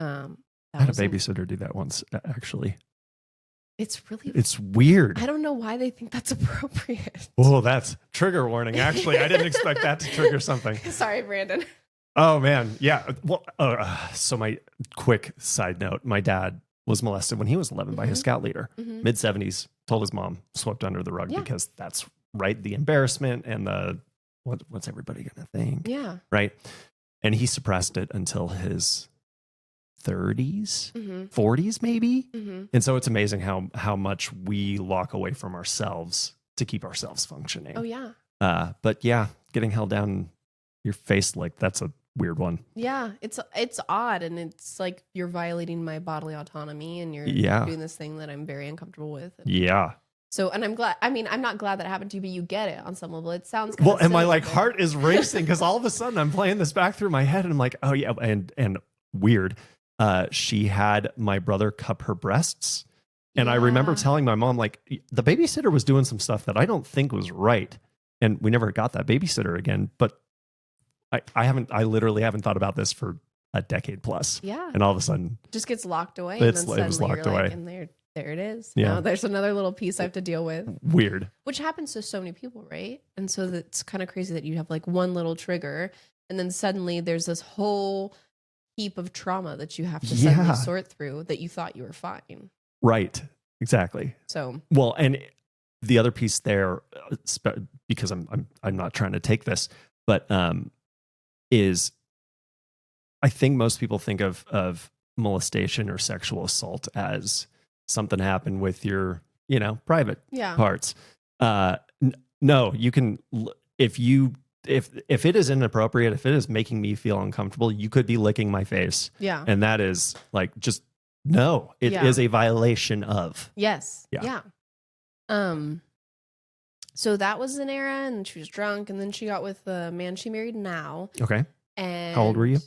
I had a babysitter do that once, actually. It's weird. I don't know why they think that's appropriate. Oh, that's trigger warning. Actually, I didn't expect that to trigger something. Sorry, Brandon. Oh, man. Yeah. Well, so my quick side note, my dad was molested when he was 11 by his scout leader. Mid-70s, told his mom, swept under the rug because that's right. The embarrassment and the, what's everybody going to think? Yeah. Right. And he suppressed it until his 30s, 40s, maybe. And so it's amazing how much we lock away from ourselves to keep ourselves functioning. Oh, yeah. But yeah, getting held down your face, like, that's a weird one. Yeah, it's odd, and it's like you're violating my bodily autonomy, and you're doing this thing that I'm very uncomfortable with. Yeah. So, and I'm glad. I mean, I'm not glad that happened to you, but you get it on some level. It sounds well, and my heart is racing because all of a sudden I'm playing this back through my head, and I'm like, oh yeah, and weird. She had my brother cup her breasts, and I remember telling my mom, like, the babysitter was doing some stuff that I don't think was right, and we never got that babysitter again. But I literally haven't thought about this for a decade plus. Yeah. And all of a sudden it just gets locked away. It was locked away. And there it is. Yeah. Now there's another little piece I have to deal with. Weird. Which happens to so many people, right? And so it's kind of crazy that you have like one little trigger, and then suddenly there's this whole heap of trauma that you have to suddenly sort through that you thought you were fine. Right. Exactly. So, well, and the other piece there, because I'm not trying to take this, but is I think most people think of molestation or sexual assault as something happened with your, private parts. No, you can, if it is inappropriate, if it is making me feel uncomfortable, you could be licking my face. Yeah. And that is like, just no, it is a violation of. Yes. Yeah. So that was an era, and she was drunk, and then she got with the man she married now. Okay. And how old were you?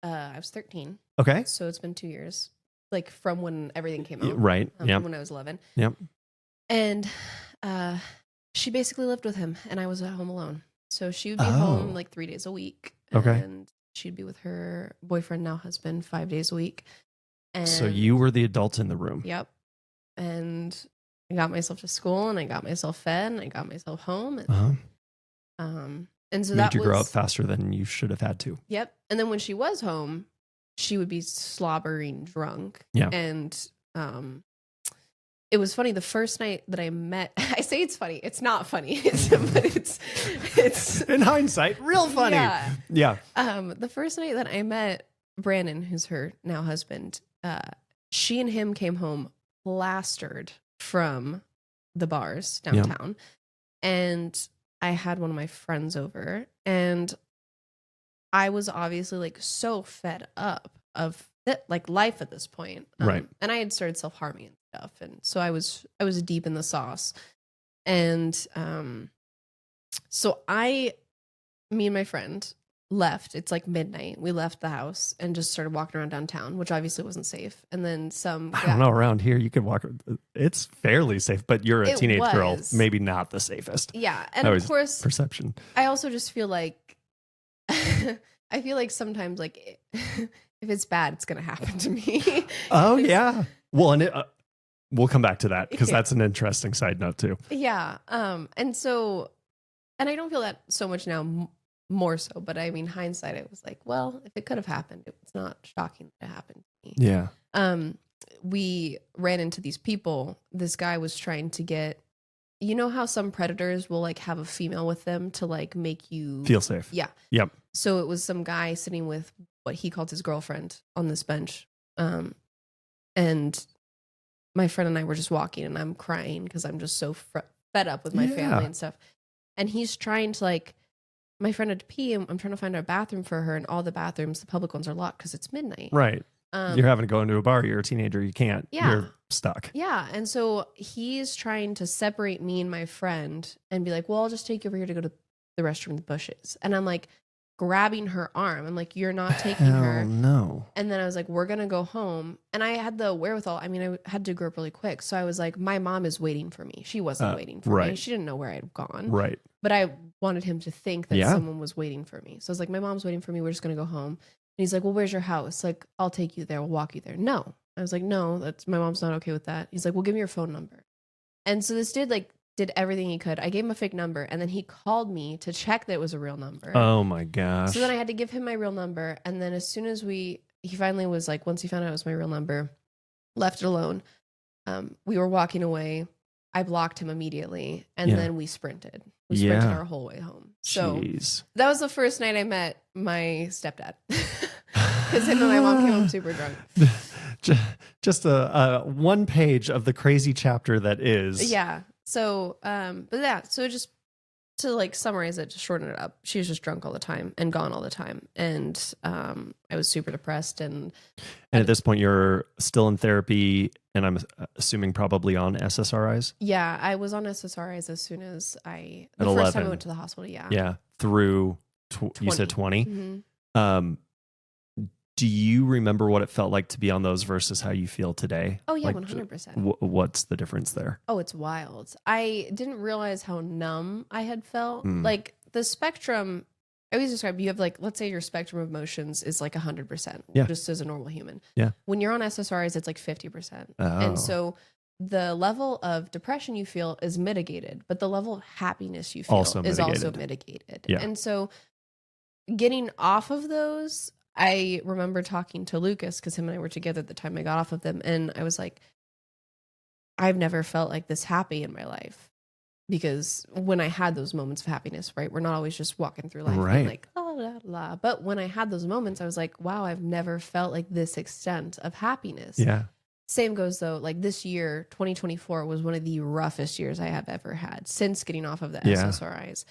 I was 13. Okay. So it's been 2 years, like from when everything came out. Right. From when I was 11. Yep. And she basically lived with him, and I was at home alone. So she would be home like 3 days a week. Okay. And she'd be with her boyfriend, now husband, 5 days a week. And so you were the adult in the room. Yep. And I got myself to school, and I got myself fed, and I got myself home. And, and so made that you grow up faster than you should have had to. Yep. And then when she was home, she would be slobbering drunk. Yeah. And it was funny. The first night that I met, I say it's funny. It's not funny. But it's in hindsight, real funny. Yeah. The first night that I met Brandon, who's her now husband, she and him came home plastered from the bars downtown. And I had one of my friends over, and I was obviously like so fed up of like life at this point. Right. And I had started self-harming and stuff. And so I was deep in the sauce. And so me and my friend left. It's like midnight. We left the house and just started walking around downtown, which obviously wasn't safe. And then I don't know, around here you could walk. It's fairly safe, but you're a teenage girl, maybe not the safest. Yeah. And of course, perception. I also just feel like, I feel like sometimes like if it's bad, it's going to happen to me. Oh yeah. Well, and we'll come back to that because that's an interesting side note too. Yeah. And I don't feel that so much now, more so, but I mean, hindsight, it was like, well, if it could have happened, it's not shocking that it happened to me. Yeah. We ran into these people. This guy was trying to get, you know how some predators will like have a female with them to like make you feel safe. Yeah. Yep. So it was some guy sitting with what he called his girlfriend on this bench. And my friend and I were just walking and I'm crying because I'm just so fed up with my family and stuff. And he's trying to like, my friend had to pee and I'm trying to find a bathroom for her, and all the bathrooms, the public ones, are locked because it's midnight. Right. You're having to go into a bar. You're a teenager. You can't. Yeah. You're stuck. Yeah. And so he's trying to separate me and my friend and be like, well, I'll just take you over here to go to the restroom in the bushes. And I'm like grabbing her arm. I'm like, you're not taking her. No. And then I was like, we're going to go home. And I had the wherewithal. I mean, I had to grow up really quick. So I was like, my mom is waiting for me. She wasn't waiting for me. She didn't know where I had gone. Right. But I wanted him to think that someone was waiting for me. So I was like, my mom's waiting for me. We're just going to go home. And he's like, well, where's your house? Like, I'll take you there. We'll walk you there. No. I was like, no, my mom's not okay with that. He's like, well, give me your phone number. And so this dude like did everything he could. I gave him a fake number and then he called me to check that it was a real number. Oh my gosh. So then I had to give him my real number. And then as soon as he finally was like, once he found out it was my real number, left it alone. We were walking away. I blocked him immediately. And then we sprinted. We sprinted our whole way home. So that was the first night I met my stepdad. Because him and my mom came home super drunk. Just a one page of the crazy chapter that is. Yeah. So, but yeah, so just to like summarize it, to shorten it up, she was just drunk all the time and gone all the time. And I was super depressed. And at this point, you're still in therapy, and I'm assuming probably on SSRIs? Yeah, I was on SSRIs as soon as the at first 11. time I went to the hospital. Yeah. Yeah. Through, you said 20? Mm-hmm. Do you remember what it felt like to be on those versus how you feel today? Oh, yeah, like, 100%. What's the difference there? Oh, it's wild. I didn't realize how numb I had felt. Like the spectrum, I always describe, you have like, let's say your spectrum of emotions is like 100%, just as a normal human. Yeah. When you're on SSRIs, it's like 50%. Oh. And so the level of depression you feel is mitigated, but the level of happiness you feel is also mitigated. Yeah. And so getting off of those, I remember talking to Lucas because him and I were together at the time I got off of them. And I was like, I've never felt like this happy in my life. Because when I had those moments of happiness, right, we're not always just walking through life being like, la, la, la. But when I had those moments, I was like, wow, I've never felt like this extent of happiness. Yeah. Same goes though, like this year, 2024 was one of the roughest years I have ever had since getting off of the SSRIs.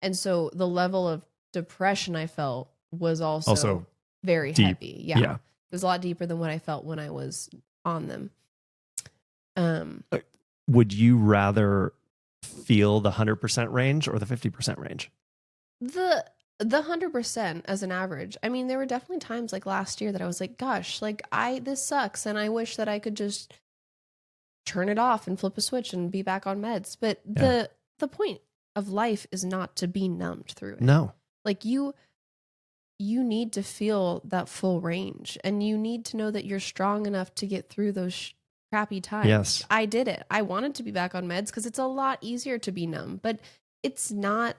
And so the level of depression I felt was also very deep. heavy. Yeah. It was a lot deeper than what I felt when I was on them. Would you rather feel the 100% range or the 50% range? The 100% as an average. I mean, there were definitely times like last year that I was like, gosh, like this sucks. And I wish that I could just turn it off and flip a switch and be back on meds. But the point of life is not to be numbed through it. No. Like you need to feel that full range, and you need to know that you're strong enough to get through those crappy times. Yes. I did it. I wanted to be back on meds because it's a lot easier to be numb, but it's not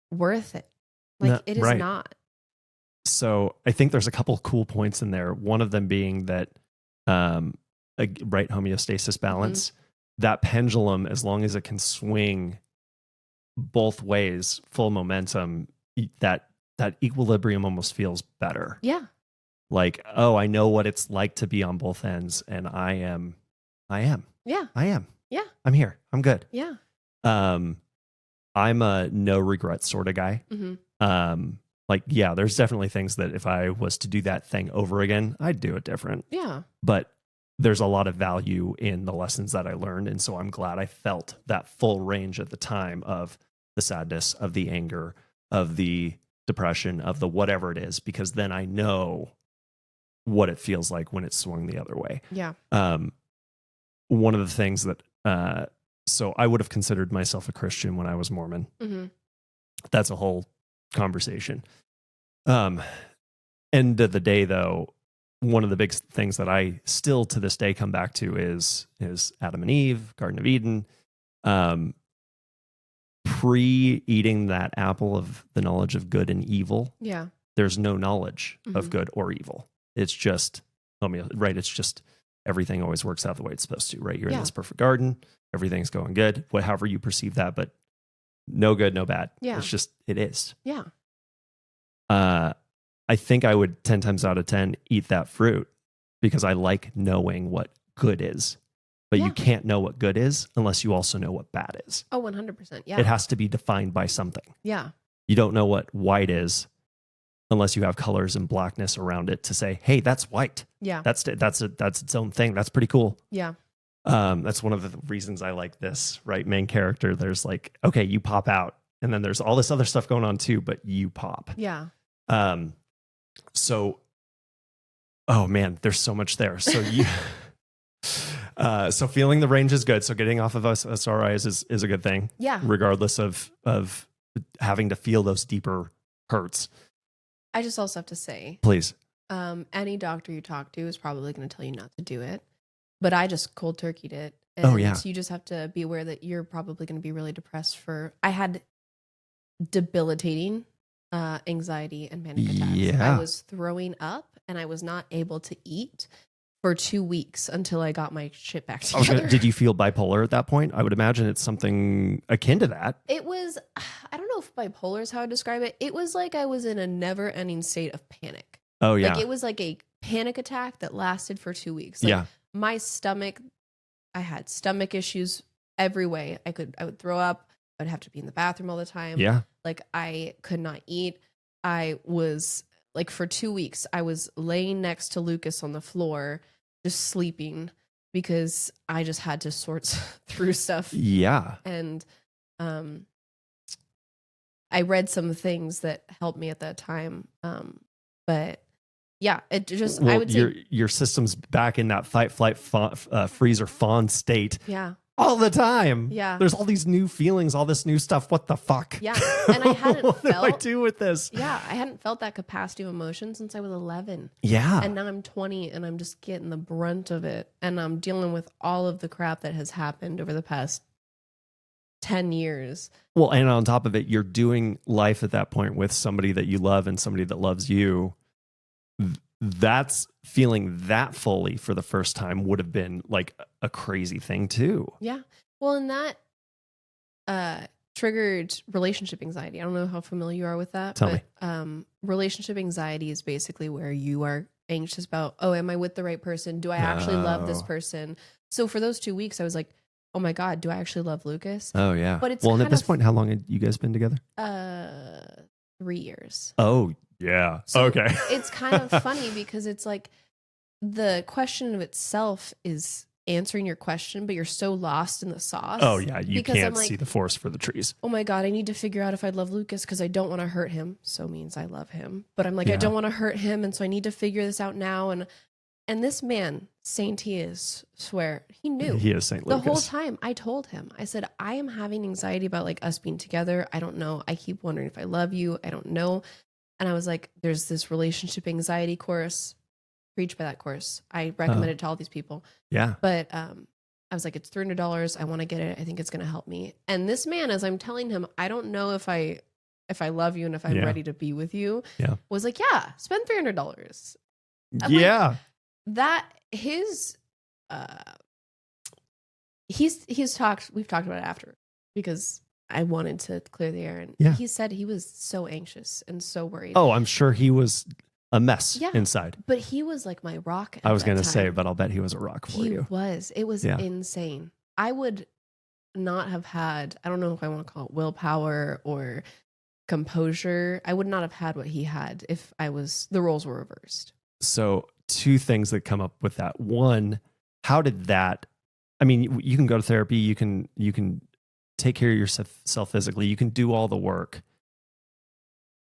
worth it. Like it is not. So I think there's a couple cool points in there. One of them being that, homeostasis balance, that pendulum, as long as it can swing both ways, full momentum, that equilibrium almost feels better. Yeah. Like, oh, I know what it's like to be on both ends, and I am. Yeah. I am. Yeah. I'm here. I'm good. Yeah. I'm a no regrets sort of guy. Like, yeah, there's definitely things that if I was to do that thing over again, I'd do it different. Yeah. But there's a lot of value in the lessons that I learned. And so I'm glad I felt that full range at the time of the sadness, of the anger, of the depression, of the whatever it is, because then I know what it feels like when it's swung the other way. Yeah. One of the things that, so I would have considered myself a Christian when I was Mormon. Mm-hmm. That's a whole conversation. End of the day, though, one of the big things that I still to this day come back to is Adam and Eve, Garden of Eden. Pre-eating that apple of the knowledge of good and evil, Yeah. there's no knowledge of good or evil. It's just, right? It's just everything always works out the way it's supposed to, right? You're in this perfect garden, everything's going good, however you perceive that, but no good, no bad. Yeah. It's just, it is. Yeah. I think I would 10 times out of 10 eat that fruit because I like knowing what good is. But you can't know what good is unless you also know what bad is. Oh, 100%. Yeah. It has to be defined by something. Yeah. You don't know what white is unless you have colors and blackness around it to say, hey, that's white. Yeah. That's its own thing. That's pretty cool. Yeah. That's one of the reasons I like this, right? Main character, there's like, okay, you pop out. And then there's all this other stuff going on too, but you pop. Yeah. So, oh man, there's so much there. So you... so feeling the range is good. So getting off of SRIs is a good thing. Yeah. Regardless of having to feel those deeper hurts. I just also have to say, please. Any doctor you talk to is probably going to tell you not to do it, but I just cold turkeyed it. And oh yeah. You just have to be aware that you're probably going to be really depressed I had debilitating anxiety and panic attacks. Yeah. I was throwing up and I was not able to eat for 2 weeks until I got my shit back together. Did you feel bipolar at that point? I would imagine it's something akin to that. It was, I don't know if bipolar is how I describe it. It was like I was in a never ending state of panic. Oh yeah. Like it was like a panic attack that lasted for 2 weeks. Like yeah. My stomach, I had stomach issues every way. I would throw up. I'd have to be in the bathroom all the time. Yeah. Like I could not eat. I was like for 2 weeks, I was laying next to Lucas on the floor, just sleeping because I just had to sort through stuff. Yeah. And I read some things that helped me at that time. But yeah, it just, I would say your system's back in that fight, flight, freeze or fawn state. Yeah. All the time. Yeah. There's all these new feelings, all this new stuff. What the fuck? Yeah. And I hadn't what felt. do I do with this? Yeah. I hadn't felt that capacity of emotion since I was 11. Yeah. And now I'm 20 and I'm just getting the brunt of it. And I'm dealing with all of the crap that has happened over the past 10 years. Well, and on top of it, you're doing life at that point with somebody that you love and somebody that loves you. That's feeling that fully for the first time would have been like a crazy thing too. Yeah. Well, and that triggered relationship anxiety. I don't know how familiar you are with that. Tell me. Relationship anxiety is basically where you are anxious about, oh, am I with the right person? Do I actually love this person? So for those 2 weeks, I was like, oh my God, do I actually love Lucas? Oh yeah. But it's and at this point, how long had you guys been together? 3 years. Oh yeah. So okay. It's kind of funny because it's like the question of itself is answering your question, but you're so lost in the sauce. Oh yeah. You can't like, see the forest for the trees. Oh my God, I need to figure out if I love Lucas because I don't want to hurt him. So means I love him. But I'm like, I don't want to hurt him. And so I need to figure this out now. And this man, saint he is, swear, he knew. He is Saint Lucas. The whole time I told him, I said, I am having anxiety about like us being together. I don't know. I keep wondering if I love you. I don't know. And I was like, there's this relationship anxiety course. Preach by that course. I recommend it to all these people. Yeah. But I was like, it's $300. I want to get it. I think it's going to help me. And this man, as I'm telling him, I don't know if I love you and if I'm ready to be with you, was like, yeah, spend $300. Yeah. Like, that his we've talked about it after because I wanted to clear the air, and he said he was so anxious and so worried. Oh, I'm sure he was a mess inside. But he was like my rock. I was going to say, but I'll bet he was a rock for you. It was insane. I would not have had, I don't know if I want to call it willpower or composure. I would not have had what he had if the roles were reversed. So two things that come up with that. One, how did that, I mean, you can go to therapy, you can take care of yourself physically, you can do all the work.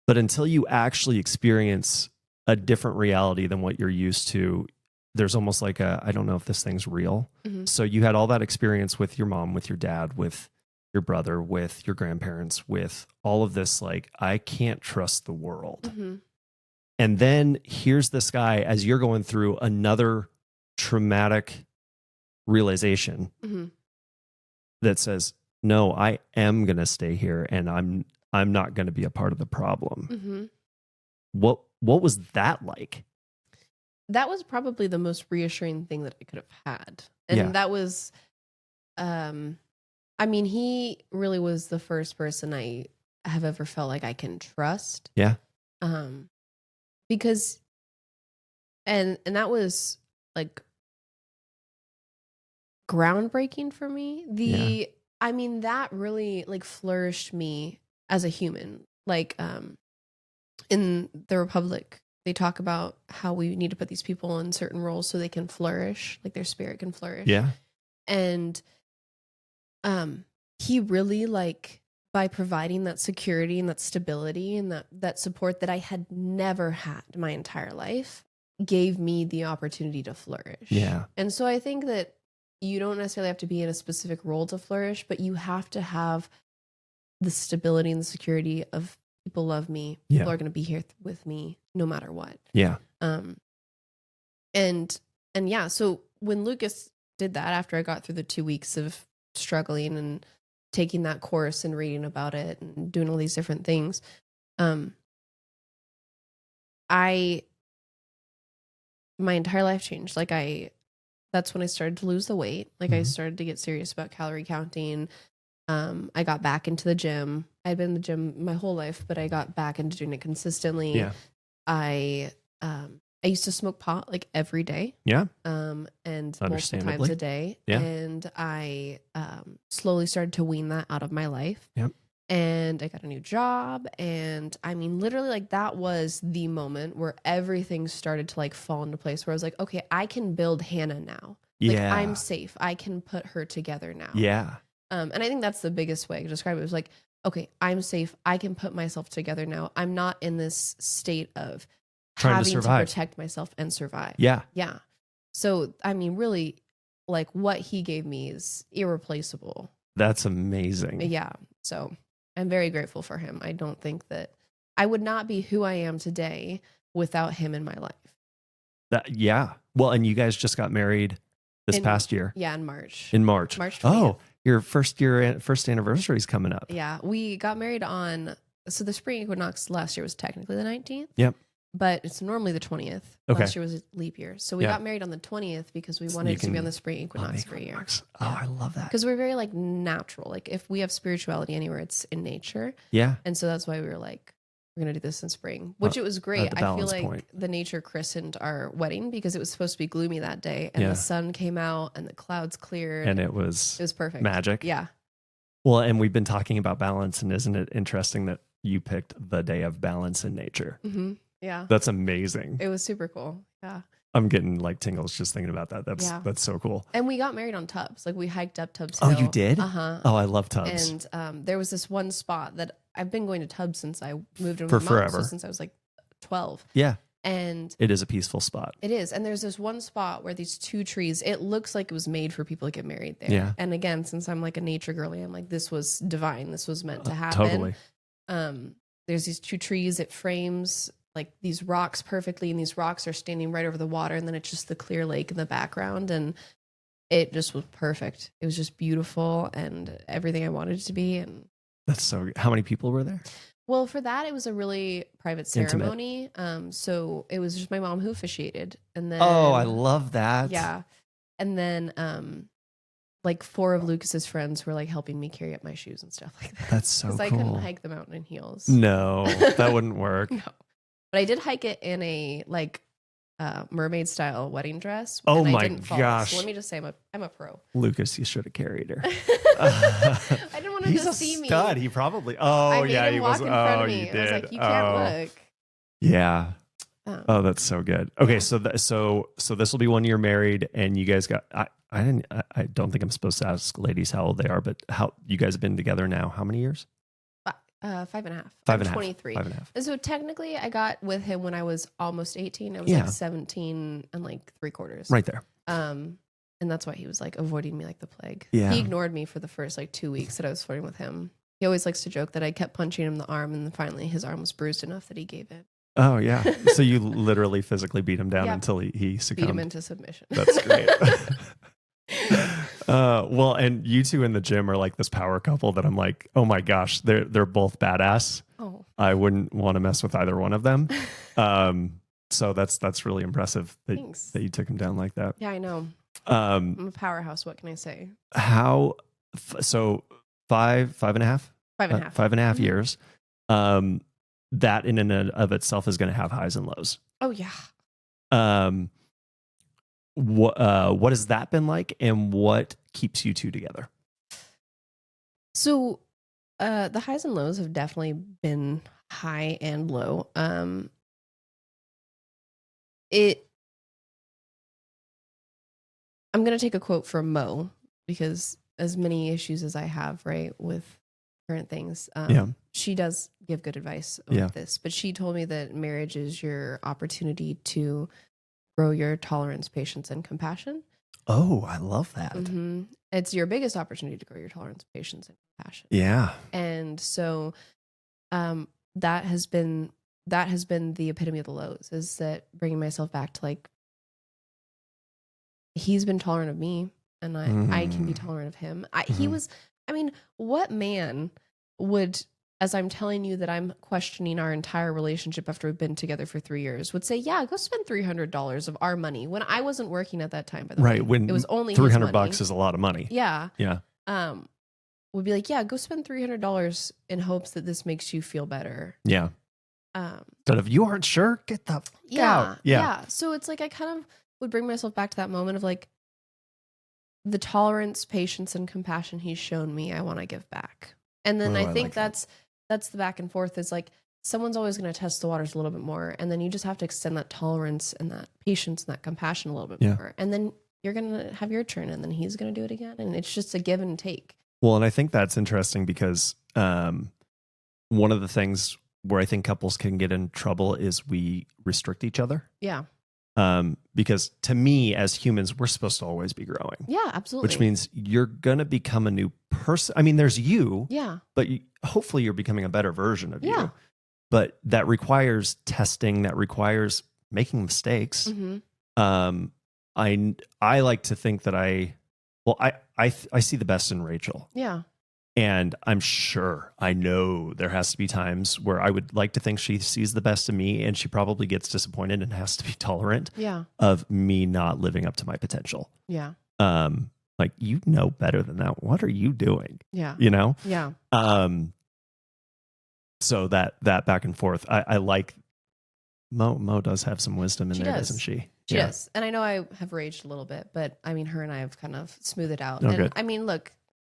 But until you actually experience a different reality than what you're used to, there's almost like I don't know if this thing's real. Mm-hmm. So you had all that experience with your mom, with your dad, with your brother, with your grandparents, with all of this, like, I can't trust the world. Mm-hmm. And then here's this guy, as you're going through another traumatic realization Mm-hmm. that says, no, I am going to stay here and I'm not going to be a part of the problem. Mm-hmm. What was that like? That was probably the most reassuring thing that I could have had. And that was, I mean, he really was the first person I have ever felt like I can trust. Yeah. Because, and that was like groundbreaking for me. I mean, that really like flourished me as a human. Like, in the Republic, they talk about how we need to put these people in certain roles so they can flourish, like their spirit can flourish. Yeah. And he really, like, by providing that security and that stability and that support that I had never had my entire life, gave me the opportunity to flourish. Yeah. And so I think that you don't necessarily have to be in a specific role to flourish, but you have to have the stability and the security of people love me. People are going to be here with me no matter what. Yeah. And yeah, so when Lucas did that, after I got through the 2 weeks of struggling and taking that course and reading about it and doing all these different things, my entire life changed. Like that's when I started to lose the weight. Like I started to get serious about calorie counting. I got back into the gym. I'd been in the gym my whole life, but I got back into doing it consistently. Yeah. I used to smoke pot like every day. Yeah. And multiple times a day. Yeah. And I slowly started to wean that out of my life. Yep. And I got a new job. And I mean, literally, like, that was the moment where everything started to like fall into place, where I was like, okay, I can build Hannah now. Like, Yeah. I'm safe. I can put her together now. Yeah. And I think that's the biggest way I could describe it. It was like, okay, I'm safe. I can put myself together now. I'm not in this state of Trying to having to survive. protect myself and survive. Yeah. Yeah. So, I mean, really, like, what he gave me is irreplaceable. That's amazing. Yeah. So I'm very grateful for him. I don't think that I would not be who I am today without him in my life. Yeah. Well, and you guys just got married this past year. Yeah, in March. March. March 20th. Oh, your first anniversary is coming up. Yeah. We got married so the spring equinox last year was technically the 19th. Yep. But it's normally the 20th. Okay. Last year was a leap year. So we got married on the 20th because we wanted to be on the spring equinox for a year. Oh, I love that. Because we're very like natural. Like, if we have spirituality anywhere, it's in nature. Yeah. And so that's why we were like, we're going to do this in spring, which it was great. I feel like the nature christened our wedding because it was supposed to be gloomy that day. And the sun came out and the clouds cleared. And it was perfect. Magic. Yeah. Well, and we've been talking about balance, and isn't it interesting that you picked the day of balance in nature? Mm-hmm. Yeah. That's amazing. It was super cool. Yeah. I'm getting like tingles just thinking about that. That's so cool. And we got married on Tubbs. Like, we hiked up Tubbs Hill. Oh, you did? Uh-huh. Oh, I love Tubbs. And there was this one spot that I've been going to Tubbs since I moved in for with my mom, forever. so since I was like 12. Yeah. And it is a peaceful spot. It is. And there's this one spot where these two trees, it looks like it was made for people to get married there. Yeah. And again, since I'm like a nature girly, I'm like, this was divine. This was meant to happen. Totally. There's these two trees. It frames like these rocks perfectly, and these rocks are standing right over the water, and then it's just the clear lake in the background, and it just was perfect. It was just beautiful and everything I wanted it to be. And that's so good. How many people were there? Well, for that, it was a really private ceremony. So it was just my mom who officiated, and then I love that. Yeah, and then like 4 of Lucas's friends were like helping me carry up my shoes and stuff like that. That's so cool. Because I couldn't hike the mountain in heels. No, that wouldn't work. No. But I did hike it in a like mermaid style wedding dress. Oh and my gosh. So let me just say I'm a pro. Lucas, you should have carried her. I didn't want wanted He's to a see me. stud. He probably. I Oh made yeah, him he walk was. in front Oh, of me. you I was did. like, you can't Oh, look. yeah. Um, Oh, that's so good. Okay, yeah. so this will be 1 year married, and you guys got. I don't think I'm supposed to ask ladies how old they are, but how you guys have been together now? How many years? 5.5. Five I'm and a half. 23. 5.5. And so technically, I got with him when I was almost 18. I was Yeah. like 17 and like 3/4. Right there. And that's why he was like avoiding me like the plague. Yeah. He ignored me for the first like 2 weeks that I was flirting with him. He always likes to joke that I kept punching him in the arm, and then finally his arm was bruised enough that he gave in. Oh yeah. So you literally physically beat him down Yep. until he succumbed. Beat him into submission. That's great. Well, and you two in the gym are like this power couple that I'm like, oh my gosh, they're both badass. Oh. I wouldn't want to mess with either one of them. So that's really impressive Thanks. that you took him down like that. Yeah, I know. I'm a powerhouse. What can I say? So 5.5? 5.5. 5.5 Mhm. years. That in and of itself is going to have highs and lows. Oh yeah. What has that been like, and what keeps you two together? So the highs and lows have definitely been high and low. I'm going to take a quote from Mo, because as many issues as I have, right, with current things, she does give good advice with this, but she told me that marriage is your opportunity to grow your tolerance, patience, and compassion. Oh, I love that. Mm-hmm. It's your biggest opportunity to grow your tolerance, patience, and compassion. Yeah. And so that has been the epitome of the lows, is that bringing myself back to like, he's been tolerant of me, and I can be tolerant of him. What man would, as I'm telling you that I'm questioning our entire relationship after we've been together for 3 years, would say, yeah, go spend $300 of our money, when I wasn't working at that time, by the way. Right. When it was only $300 is a lot of money. Yeah. Yeah. Would be like, yeah, go spend $300 in hopes that this makes you feel better. Yeah. But if you aren't sure, get the fuck out. Yeah. So it's like I kind of would bring myself back to that moment of like, the tolerance, patience, and compassion he's shown me, I want to give back. And then I think that's the back and forth, is like, someone's always going to test the waters a little bit more, and then you just have to extend that tolerance and that patience and that compassion a little bit more, and then you're going to have your turn, and then he's going to do it again, and it's just a give and take. Well, and I think that's interesting because one of the things where I think couples can get in trouble is we restrict each other. Yeah. Because to me, as humans, we're supposed to always be growing. Yeah, absolutely. Which means you're going to become a new person. I mean, there's you. Yeah. But hopefully you're becoming a better version of you. But that requires testing. That requires making mistakes. Mm-hmm. I like to think that I see the best in Rachel. Yeah. And I know there has to be times where I would like to think she sees the best in me, and she probably gets disappointed and has to be tolerant of me not living up to my potential. Yeah. Like, you know better than that. What are you doing? Yeah. You know? Yeah. So that back and forth, I like. Mo does have some wisdom in there, doesn't she? She does. And I know I have raged a little bit, but I mean, her and I have kind of smoothed it out. Oh, and good. I mean, look,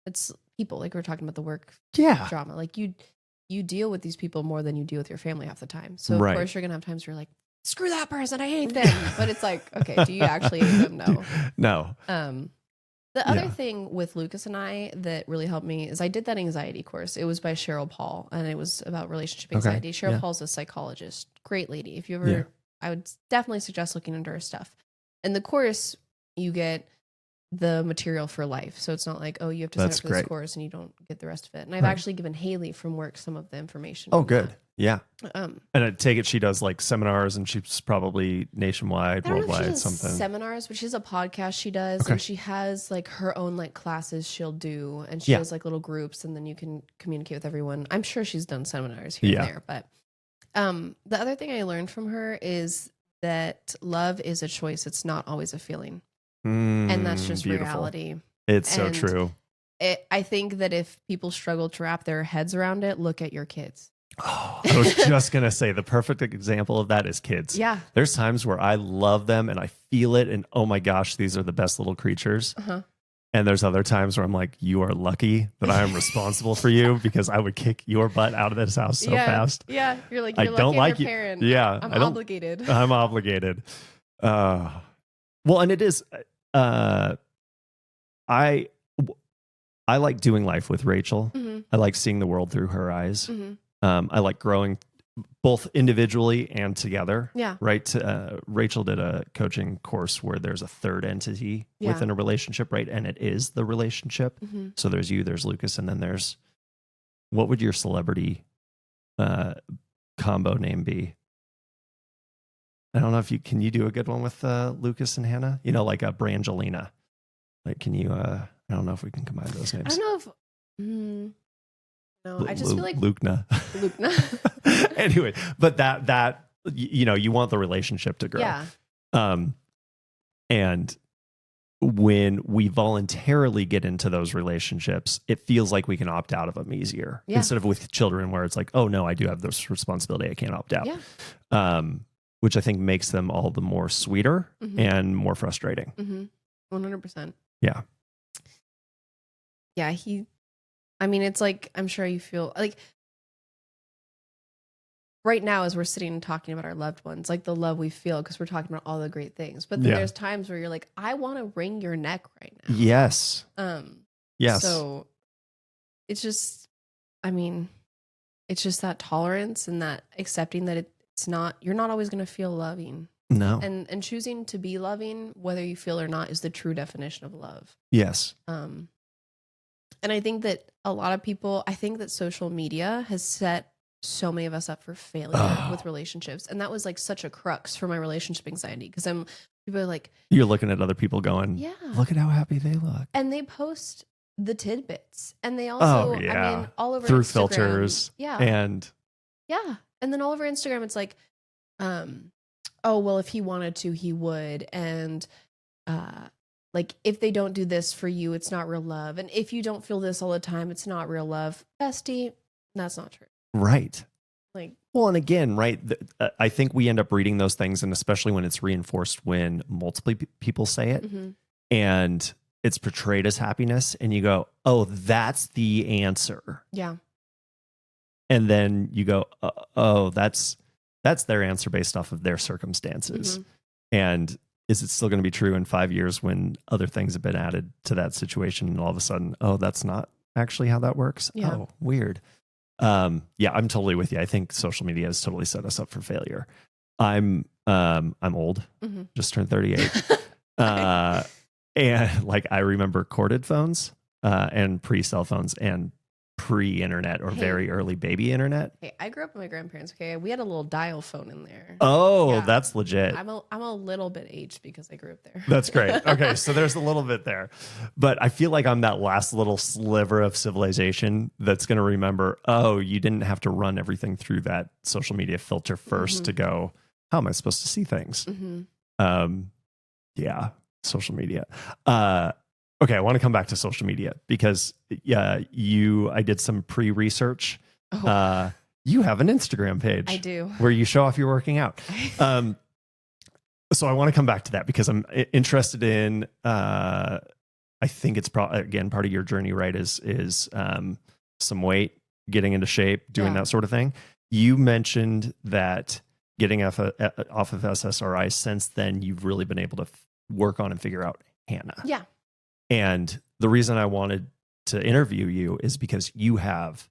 it's people, like we were talking about the work drama. Like you deal with these people more than you deal with your family half the time. So of course you're gonna have times where you're like, screw that person, I hate them. But it's like, okay, do you actually hate them? No. No. The other thing with Lucas and I that really helped me is I did that anxiety course. It was by Cheryl Paul, and it was about relationship anxiety. Okay. Cheryl Paul's a psychologist, great lady. If you ever, I would definitely suggest looking into her stuff. In the course, you get the material for life. So it's not like, oh, you have to sign up for this course and you don't get the rest of it. And I've actually given Haley from work some of the information. Oh, good. That. Yeah. And I take it she does like seminars, and she's probably nationwide, worldwide, something. Seminars, but she has a podcast she does, and she has like her own like classes she'll do, and she has like little groups, and then you can communicate with everyone. I'm sure she's done seminars here and there, but the other thing I learned from her is that love is a choice. It's not always a feeling. And that's just reality. It's so true. I think that if people struggle to wrap their heads around it, look at your kids. Oh, I was just going to say the perfect example of that is kids. Yeah. There's times where I love them and I feel it, and oh my gosh, these are the best little creatures. And there's other times where I'm like, you are lucky that I am responsible for you because I would kick your butt out of this house so fast. Yeah. You're like, I you're don't lucky I'm like your you. parent. Yeah. I'm I don't, obligated. I'm obligated. Well, and it is, uh, I, I like doing life with Rachel. I like seeing the world through her eyes. I like growing both individually and together. Yeah. Right. Rachel did a coaching course where there's a third entity within a relationship, right? And it is the relationship. So there's you, there's Lucas, and then there's, what would your celebrity combo name be? I don't know if can you do a good one with Lucas and Hannah? You know, like a Brangelina. Like, can you, I don't know if we can combine those names. I don't know if, no, I just feel like Lukna. Anyway, but that, you know, you want the relationship to grow. Yeah. And when we voluntarily get into those relationships, it feels like we can opt out of them easier instead of with children where it's like, oh no, I do have this responsibility. I can't opt out. Yeah. Which I think makes them all the more sweeter and more frustrating. 100%. Yeah. Yeah. I mean, it's like, I'm sure you feel like right now as we're sitting and talking about our loved ones, like the love we feel because we're talking about all the great things. But then there's times where you're like, I want to wring your neck right now. Yes. Yes. So it's just, I mean, it's just that tolerance and that accepting that it's not, you're not always going to feel loving. No. And choosing to be loving, whether you feel or not, is the true definition of love. Yes. And I think that a lot of people, I think that social media has set so many of us up for failure with relationships. And that was like such a crux for my relationship anxiety. Because people are like, you're looking at other people going, yeah, look at how happy they look. And they post the tidbits. And they also, I mean, all over through Instagram, filters. Yeah. And then all over Instagram, it's like, oh, well, if he wanted to, he would. And, like, if they don't do this for you, it's not real love. And if you don't feel this all the time, it's not real love. Bestie, that's not true. Right. Like, well, and again, right, I think we end up reading those things, and especially when it's reinforced when multiple people say it, and it's portrayed as happiness, and you go, oh, that's the answer. Yeah. And then you go, oh, that's their answer based off of their circumstances. And is it still going to be true in 5 years when other things have been added to that situation and all of a sudden, oh, that's not actually how that works? Yeah. Oh, weird. Yeah, I'm totally with you. I think social media has totally set us up for failure. I'm old, just turned 38. And like, I remember corded phones, and pre-cell phones and pre-internet or very early baby internet. Hey, I grew up with my grandparents. Okay, we had a little dial phone in there. Oh, yeah. That's legit. I'm a little bit aged because I grew up there. That's great. Okay, so there's a little bit there, but I feel like I'm that last little sliver of civilization that's going to remember. Oh, you didn't have to run everything through that social media filter first to go, how am I supposed to see things? Yeah, social media. Okay, I want to come back to social media because I did some pre-research. You have an Instagram page. I do. Where you show off your working out. So I want to come back to that because I'm interested in, I think it's again, part of your journey, right? Is some weight, getting into shape, doing that sort of thing. You mentioned that getting off of SSRI, since then, you've really been able to work on and figure out Hannah. Yeah. And the reason I wanted to interview you is because you have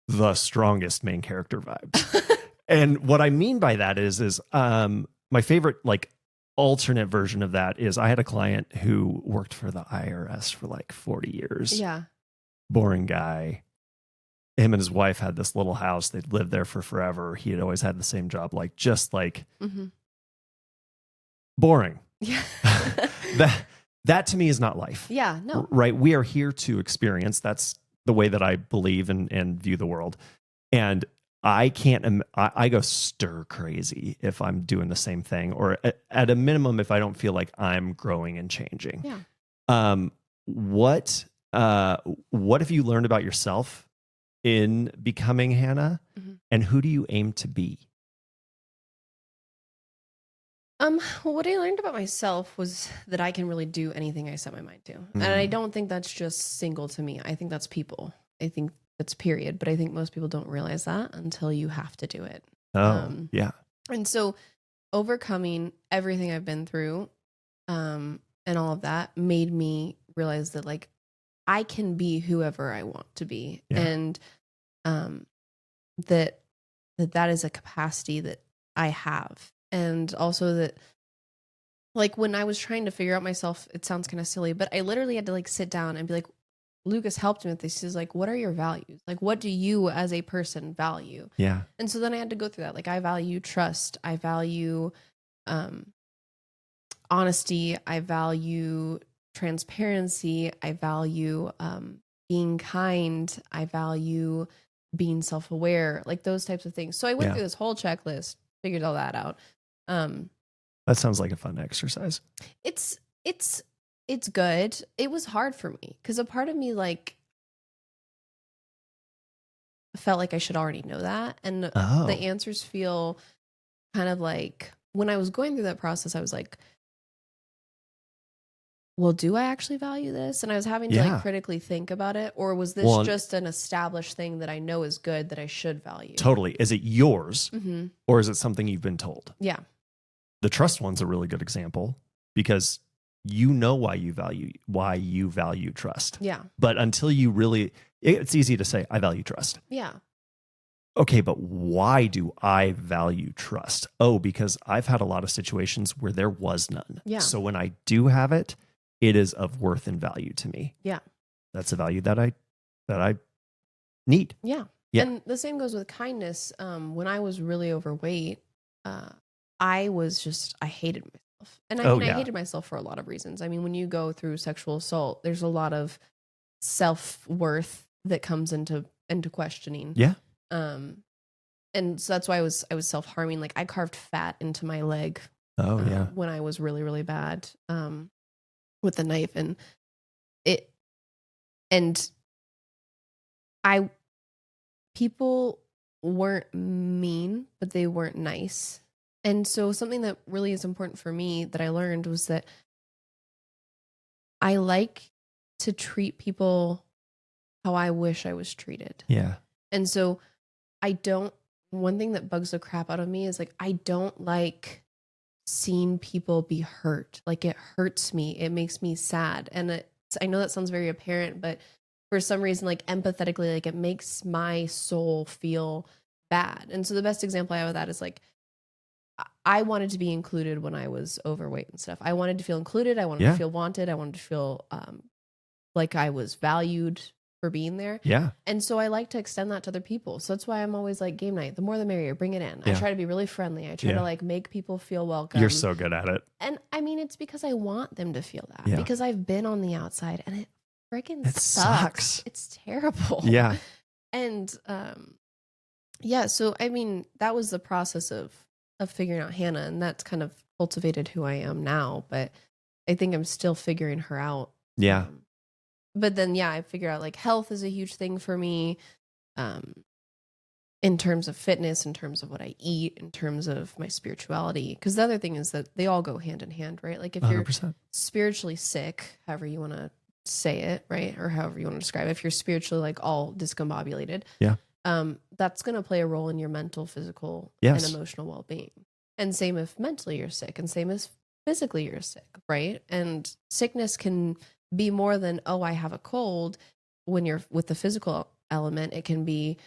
the strongest main character vibes. And what I mean by that is my favorite, like, alternate version of that is I had a client who worked for the IRS for like 40 years. Yeah. Boring guy. Him and his wife had this little house. They'd lived there for forever. He had always had the same job, like, just like boring. Yeah. That to me is not life. Yeah, no. Right? We are here to experience. That's the way that I believe and view the world. And I can't, I go stir crazy if I'm doing the same thing, or at a minimum, if I don't feel like I'm growing and changing. Yeah. What have you learned about yourself in becoming Hannah, and who do you aim to be? Well, what I learned about myself was that I can really do anything I set my mind to. And I Mm. don't think that's just single to me. I think that's people. I think that's period. But I think most people don't realize that until you have to do it. Oh, Um, yeah. and so overcoming everything I've been through, and all of that made me realize that like I can be whoever I want to be. Yeah. And um, that is a capacity that I have. And also that like when I was trying to figure out myself, it sounds kind of silly, but I literally had to like sit down and be like, Lucas helped me with this. He's like, what are your values? Like, what do you as a person value? Yeah. And so then I had to go through that. Like, I value trust. I value um, honesty. I value transparency. I value being kind. I value being self aware, like those types of things. So I went Yeah. through this whole checklist, figured all that out. Um, That sounds like a fun exercise. it's it's good. It was hard for me because a part of me like felt like I should already know that, and Oh. the answers feel kind of like when I was going through that process, I was like, well, do I actually value this? And I was having to like Yeah. critically think about it, or was this Well, just an established thing that I know is good that I should value? totally. Is it yours Mm-hmm. or is it something you've been told? Yeah. The trust one's a really good example because you know why you value trust. Yeah. But until you really, it's easy to say, I value trust. Yeah. Okay, but why do I value trust? Oh, because I've had a lot of situations where there was none. Yeah. So when I do have it, it is of worth and value to me. Yeah. That's a value that I need. Yeah. Yeah. And the same goes with kindness. When I was really overweight, I hated myself. And I Oh, mean, yeah. I hated myself for a lot of reasons. I mean, when you go through sexual assault, there's a lot of self-worth that comes into questioning. Yeah. And so that's why I was self-harming. Like I carved fat into my leg Oh, yeah. when I was really, really bad with the knife. And people weren't mean, but they weren't nice. And so something that really is important for me that I learned was that I like to treat people how I wish I was treated. Yeah. And so one thing that bugs the crap out of me is like, I don't like seeing people be hurt. Like it hurts me. It makes me sad. And I know that sounds very apparent, but for some reason, like empathetically, like it makes my soul feel bad. And so the best example I have of that is like, I wanted to be included when I was overweight and stuff. I wanted to feel included. I wanted to feel wanted. I wanted to feel like I was valued for being there. Yeah. And so I like to extend that to other people. So that's why I'm always like, game night, the more the merrier, bring it in. I try to be really friendly. I try to like make people feel welcome. You're so good at it. And I mean, it's because I want them to feel that because I've been on the outside and it freaking sucks. It's terrible. Yeah. And yeah, so I mean, that was the process of figuring out Hannah, and that's kind of cultivated who I am now, but I think I'm still figuring her out. Yeah. But then, yeah, I figured out like health is a huge thing for me, in terms of fitness, in terms of what I eat, in terms of my spirituality. Because the other thing is that they all go hand in hand, right? Like if you're 100%. spiritually sick, however you want to say it, right? Or however you want to describe it, if you're spiritually like all discombobulated, that's going to play a role in your mental, physical, and emotional well-being. And same if mentally you're sick, and same as physically you're sick, right? And sickness can be more than, oh, I have a cold. When you're with the physical element, it can be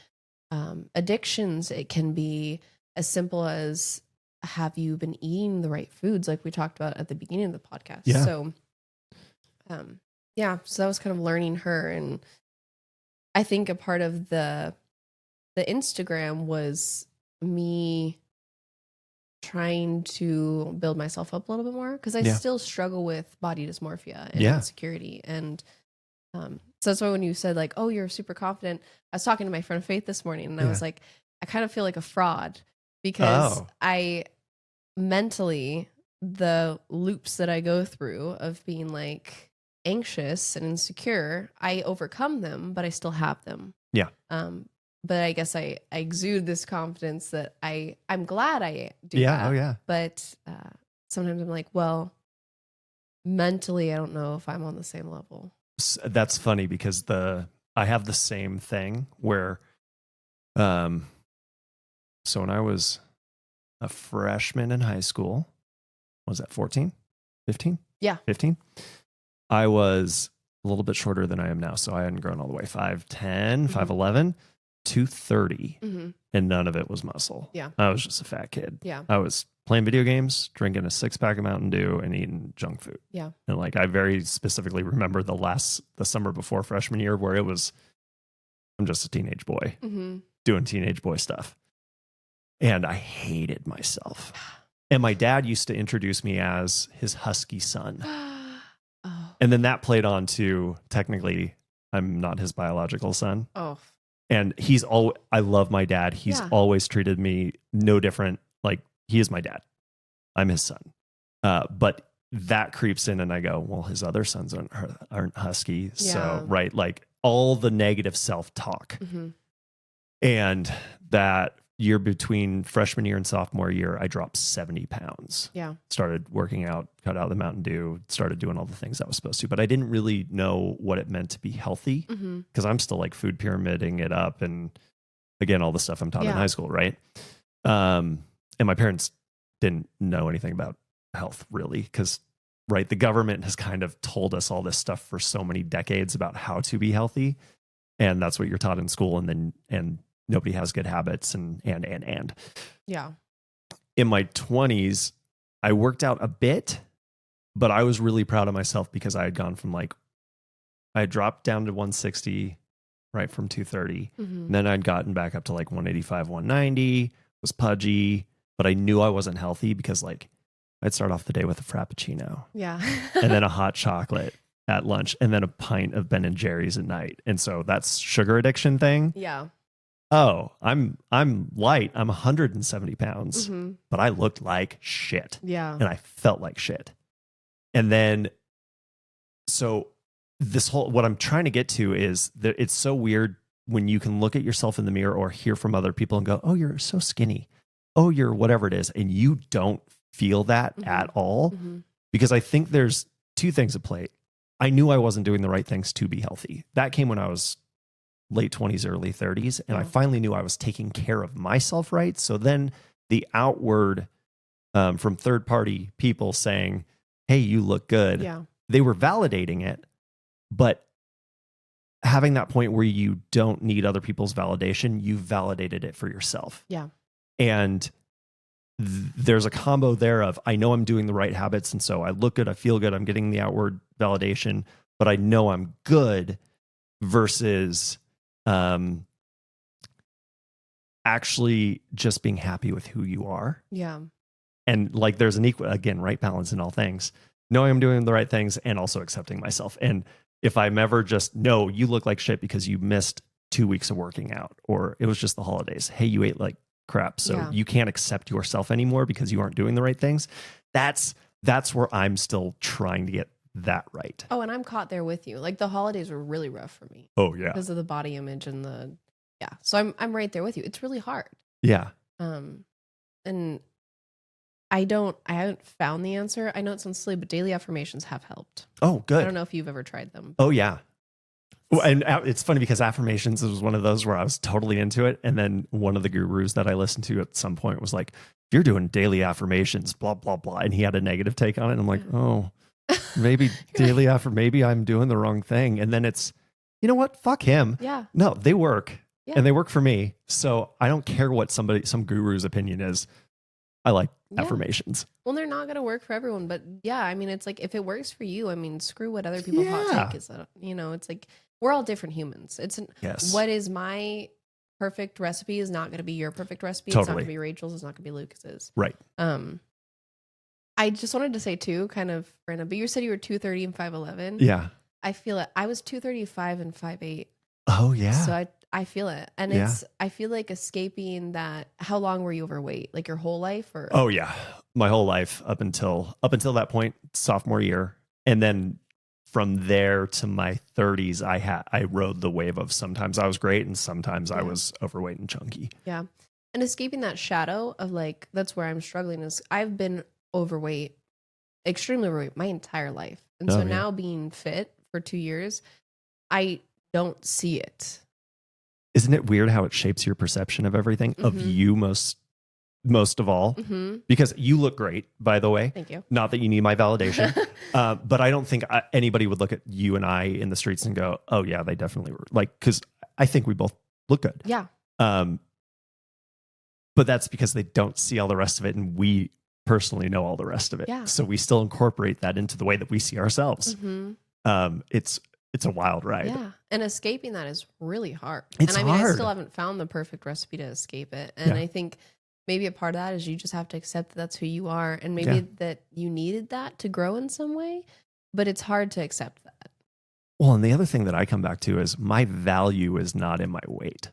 addictions. It can be as simple as, have you been eating the right foods, like we talked about at the beginning of the podcast? Yeah. So, so that was kind of learning her. And I think a part of the Instagram was me trying to build myself up a little bit more, because I still struggle with body dysmorphia and insecurity. And so that's why when you said like, oh, you're super confident, I was talking to my friend Faith this morning, and I was like, I kind of feel like a fraud because I mentally, the loops that I go through of being like anxious and insecure, I overcome them, but I still have them. Yeah. But I guess I exude this confidence that I'm glad I do that. Yeah. Oh, yeah. But sometimes I'm like, well, mentally, I don't know if I'm on the same level. That's funny because I have the same thing where, so when I was a freshman in high school, was that 14, 15? Yeah. 15. I was a little bit shorter than I am now. So I hadn't grown all the way. 5'10", 5'11", 230, and none of it was muscle. Yeah. I was just a fat kid. Yeah. I was playing video games, drinking a 6-pack of Mountain Dew, and eating junk food. Yeah. And like, I very specifically remember the summer before freshman year where it was, I'm just a teenage boy doing teenage boy stuff. And I hated myself. And my dad used to introduce me as his husky son. Oh. And then that played on to, technically, I'm not his biological son. Oh. And I love my dad. He's always treated me no different. Like, he is my dad. I'm his son. But that creeps in and I go, well, his other sons aren't husky. Yeah. So, right, like all the negative self-talk. And that year between freshman year and sophomore year, I dropped 70 pounds. Yeah. Started working out, cut out the Mountain Dew, started doing all the things I was supposed to. But I didn't really know what it meant to be healthy because I'm still like food pyramiding it up. And again, all the stuff I'm taught in high school, right? And my parents didn't know anything about health really because, right, the government has kind of told us all this stuff for so many decades about how to be healthy. And that's what you're taught in school. And nobody has good habits and. Yeah. In my 20s, I worked out a bit, but I was really proud of myself because I had gone from I had dropped down to 160, right, from 230. And then I'd gotten back up to like 185, 190, was pudgy, but I knew I wasn't healthy because I'd start off the day with a Frappuccino. Yeah. And then a hot chocolate at lunch and then a pint of Ben and Jerry's at night. And so that's sugar addiction thing. Yeah. Oh, I'm light. I'm 170 pounds, but I looked like shit. Yeah. And I felt like shit. And then, so what I'm trying to get to is that it's so weird when you can look at yourself in the mirror or hear from other people and go, oh, you're so skinny. Oh, you're whatever it is. And you don't feel that at all. Because I think there's two things at play. I knew I wasn't doing the right things to be healthy. That came when I was late 20s, early 30s. And I finally knew I was taking care of myself right. So then the outward from third party people saying, hey, you look good. Yeah. They were validating it, but having that point where you don't need other people's validation, you validated it for yourself. Yeah. And there's a combo there of, I know I'm doing the right habits. And so I look good, I feel good, I'm getting the outward validation, but I know I'm good versus actually just being happy with who you are. Yeah. And like there's an equal, again, right balance in all things. Knowing I'm doing the right things and also accepting myself. And if I'm ever just, no, you look like shit because you missed 2 weeks of working out, or it was just the holidays. Hey, you ate like crap. So you can't accept yourself anymore because you aren't doing the right things. That's where I'm still trying to get that right. Oh, and I'm caught there with you. Like the holidays were really rough for me. Oh yeah. Because of the body image and so I'm right there with you. It's really hard. Yeah. And I haven't found the answer. I know it sounds silly, but daily affirmations have helped. Oh, good. I don't know if you've ever tried them. Oh yeah. Well, and it's funny because affirmations was one of those where I was totally into it. And then one of the gurus that I listened to at some point was like, if you're doing daily affirmations, blah, blah, blah. And he had a negative take on it. And I'm like, oh, maybe maybe I'm doing the wrong thing. And then it's, you know what? Fuck him. Yeah. No, they work. Yeah. And they work for me. So I don't care what some guru's opinion is. I like affirmations. Well, they're not going to work for everyone, but I mean, it's like, if it works for you, I mean, screw what other people hot take is. It's like, we're all different humans. What is my perfect recipe is not going to be your perfect recipe. Totally. It's not going to be Rachel's. It's not going to be Lucas's. Right. I just wanted to say too, kind of random, but you said you were 230 and 5'11". Yeah. I feel it. I was 235 and 5'8". Oh yeah. So I feel it. And I feel like escaping that. How long were you overweight? Like your whole life or? Oh yeah. My whole life up until that point, sophomore year. And then from there to my 30s, I rode the wave of sometimes I was great and sometimes I was overweight and chunky. Yeah. And escaping that shadow of like, that's where I'm struggling is I've been overweight extremely overweight my entire life. And Oh, so yeah. now being fit for 2 years, I don't see it. Isn't it weird how it shapes your perception of everything, of Mhm. you most of all? Mm-hmm. Because you look great, by the way. Thank you. Not that you need my validation, but I don't think anybody would look at you and I in the streets and go, "Oh yeah, they definitely were." Like, because I think we both look good. Yeah. But that's because they don't see all the rest of it, and we personally know all the rest of it. Yeah. So we still incorporate that into the way that we see ourselves. Mm-hmm. It's a wild ride. Yeah. And escaping that is really hard. It's and I mean, hard. I still haven't found the perfect recipe to escape it. And Yeah. I think maybe a part of that is you just have to accept that that's who you are. And maybe that you needed that to grow in some way, but it's hard to accept that. Well, and the other thing that I come back to is my value is not in my weight.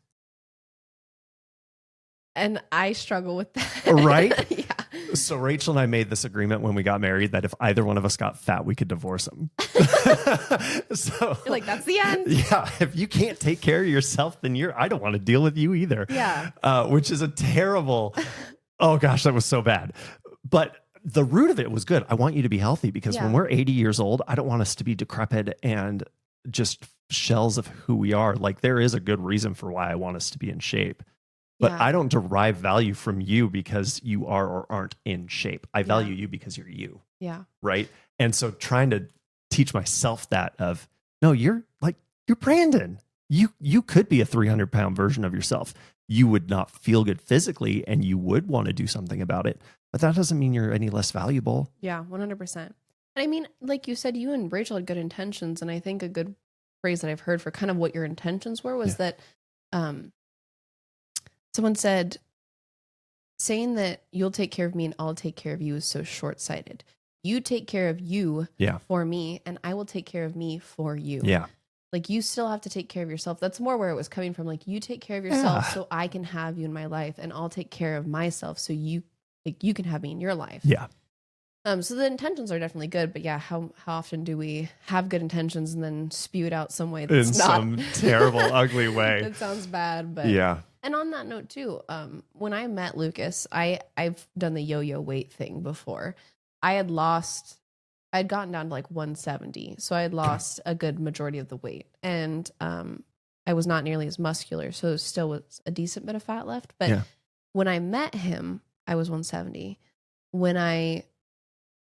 And I struggle with that. Right? Yeah. So Rachel and I made this agreement when we got married that if either one of us got fat, we could divorce him. So You're like, that's the end. Yeah. If you can't take care of yourself, then I don't want to deal with you either. Yeah. Which is a terrible, oh gosh, that was so bad. But the root of it was good. I want you to be healthy because when we're 80 years old, I don't want us to be decrepit and just shells of who we are. Like there is a good reason for why I want us to be in shape. But I don't derive value from you because you are or aren't in shape. I value you because you're you. Yeah. Right. And so trying to teach myself that of, no, you're Brandon. You could be a 300-pound version of yourself. You would not feel good physically and you would want to do something about it. But that doesn't mean you're any less valuable. Yeah, 100%. And I mean, like you said, you and Rachel had good intentions. And I think a good phrase that I've heard for kind of what your intentions were was that someone said, saying that you'll take care of me and I'll take care of you is so short-sighted. You take care of you for me and I will take care of me for you. Yeah. Like you still have to take care of yourself. That's more where it was coming from. Like you take care of yourself so I can have you in my life and I'll take care of myself so you can have me in your life. Yeah. So the intentions are definitely good, but how often do we have good intentions and then spew it out some way that's in not some terrible, ugly way? It sounds bad, but yeah. And on that note too, when I met Lucas, I've done the yo-yo weight thing before. I'd gotten down to like 170, so I had lost a good majority of the weight, and I was not nearly as muscular, so still was a decent bit of fat left. But when I met him, I was 170. When I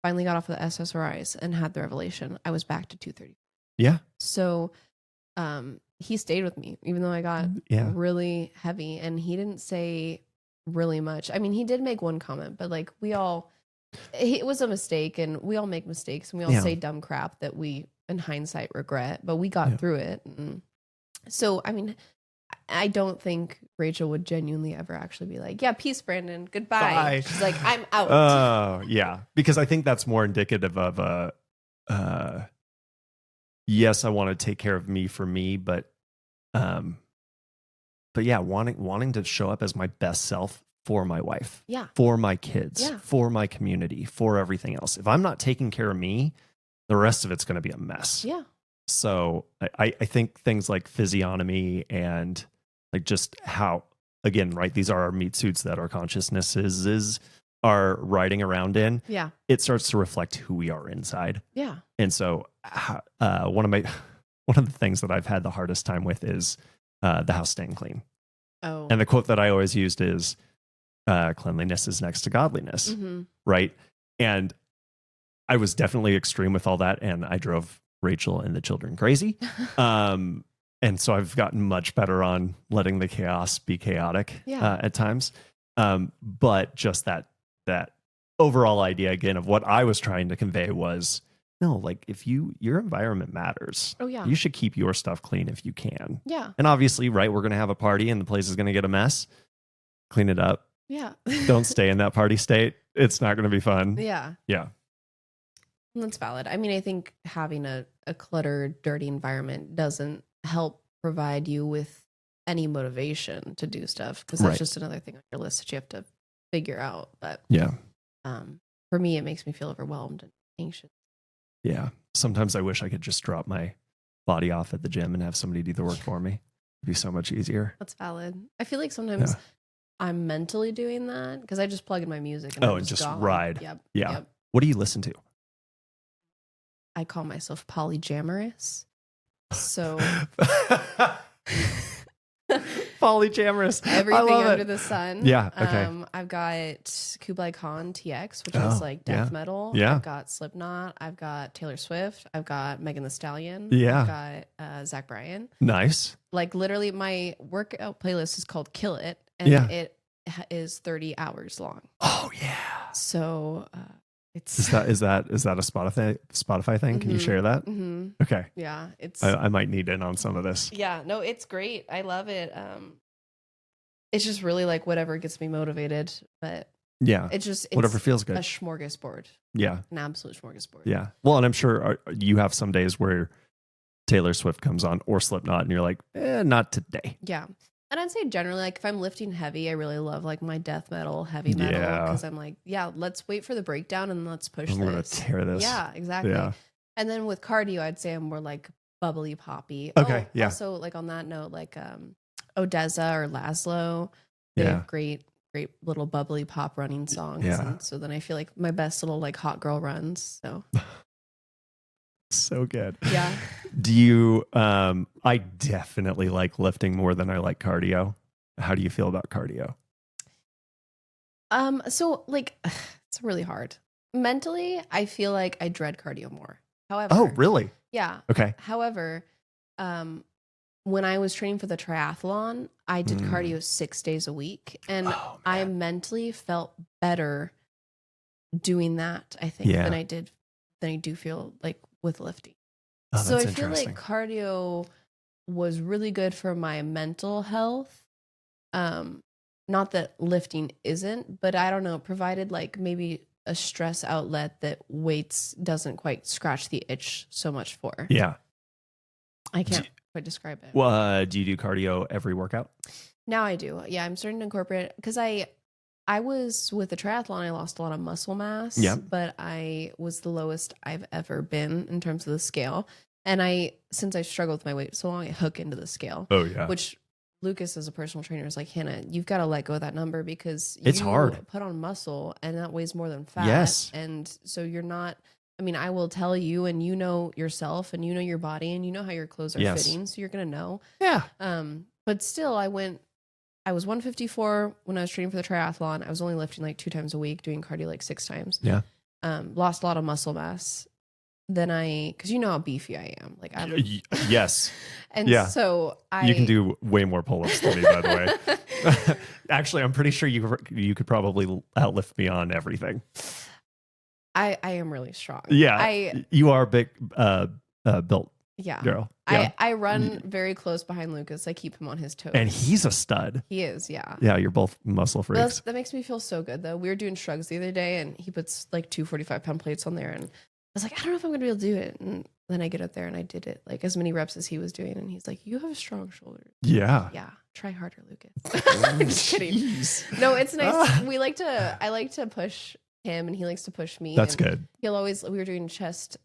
finally got off of the SSRIs and had the revelation, I was back to 230. Yeah. So he stayed with me, even though I got really heavy, and he didn't say really much. I mean, he did make one comment, but like it was a mistake, and we all make mistakes, and we all say dumb crap that we, in hindsight, regret, but we got through it. And so, I mean, I don't think Rachel would genuinely ever actually be like, yeah, peace, Brandon, goodbye. Bye. She's like, I'm out. Oh, yeah. Because I think that's more indicative of yes, I want to take care of me for me, but yeah, wanting to show up as my best self for my wife, for my kids, for my community, for everything else. If I'm not taking care of me, the rest of it's going to be a mess. Yeah. So I think things like physiognomy and like just how, again, right, these are our meat suits that our consciousnesses are riding around in. Yeah. It starts to reflect who we are inside. Yeah. And so one of the things that I've had the hardest time with is the house staying clean. Oh. And the quote that I always used is cleanliness is next to godliness. Mm-hmm. Right. And I was definitely extreme with all that. And I drove Rachel and the children crazy. And so I've gotten much better on letting the chaos be chaotic at times. But just that overall idea again of what I was trying to convey was, no, like if your environment matters. Oh yeah. You should keep your stuff clean if you can. Yeah. And obviously, right, we're going to have a party and the place is going to get a mess. Clean it up. Yeah. Don't stay in that party state. It's not going to be fun. Yeah. Yeah. That's valid. I mean, I think having a cluttered, dirty environment doesn't help provide you with any motivation to do stuff, because that's just another thing on your list that you have to figure out. But for me, it makes me feel overwhelmed and anxious. Yeah. Sometimes I wish I could just drop my body off at the gym and have somebody do the work for me. It'd be so much easier. That's valid. I feel like sometimes I'm mentally doing that because I just plug in my music and and just ride. Yep. Yeah. Yep. What do you listen to? I call myself polyamorous. So polyamorous. everything under the sun. Yeah. Okay. I've got Kublai Khan TX, which is like death metal. Yeah. I've got Slipknot. I've got Taylor Swift. I've got Megan Thee Stallion. Yeah. I've got Zach Bryan. Nice. Like literally, my workout playlist is called Kill It, and it is 30 hours long. Oh yeah. So it's is that a Spotify thing? Can you share that? Mm-hmm. Okay. Yeah, it's. I might need in on some of this. Yeah, no, it's great. I love it. It's just really like whatever gets me motivated, but yeah, it's whatever feels good. A smorgasbord. Yeah, an absolute smorgasbord. Yeah. Well, and I'm sure you have some days where Taylor Swift comes on or Slipknot, and you're like, not today. Yeah. And I'd say generally, like if I'm lifting heavy, I really love like my death metal, heavy metal, because I'm like, yeah, let's wait for the breakdown and let's push We're gonna tear this. Yeah, exactly. Yeah. And then with cardio, I'd say I'm more like bubbly poppy. Okay. Yeah. Also, like on that note, like Odessa or Laszlo, they have great little bubbly pop running songs. Yeah. And so then I feel like my best little like hot girl runs. So. So good. Yeah. Do you I definitely like lifting more than I like cardio. How do you feel about cardio? So like it's really hard. Mentally, I feel like I dread cardio more. However, oh, really? Yeah. Okay. However, when I was training for the triathlon, I did cardio 6 days a week, and I mentally felt better doing that, I think, than I do feel like with lifting. Oh, so I feel like cardio was really good for my mental health. Not that lifting isn't, but I don't know, provided like maybe a stress outlet that weights doesn't quite scratch the itch so much for. Yeah. I can't quite describe it. Well, do you do cardio every workout? Now I do. Yeah, I'm starting to incorporate it because I was with the triathlon, I lost a lot of muscle mass, but I was the lowest I've ever been in terms of the scale. And since I struggled with my weight so long, I hook into the scale. Oh yeah. Which Lucas, as a personal trainer, is like, Hannah, you've got to let go of that number because it's you hard. Put on muscle and that weighs more than fat. Yes. And so you're not, I mean, I will tell you, and you know yourself and you know your body and you know how your clothes are fitting. So you're going to know. Yeah. But still I was 154 when I was training for the triathlon. I was only lifting like 2 times a week, doing cardio like 6 times. Yeah. Lost a lot of muscle mass. Then because you know how beefy I am. Like I'm yes. And so you can do way more pull-ups than me, by the way. Actually, I'm pretty sure you could probably outlift me on everything. I am really strong. Yeah. You are big built. Yeah. Girl. Yeah. I run very close behind Lucas. I keep him on his toes. And he's a stud. He is, yeah. Yeah, you're both muscle freaks. That makes me feel so good, though. We were doing shrugs the other day, and he puts like 2 45-pound plates on there, and I was like, I don't know if I'm going to be able to do it. And then I get up there, and I did it, like as many reps as he was doing, and he's like, you have strong shoulders. Yeah. Yeah. Try harder, Lucas. I'm just kidding. No, it's nice. I like to push him and he likes to push me. That's good. We were doing chest.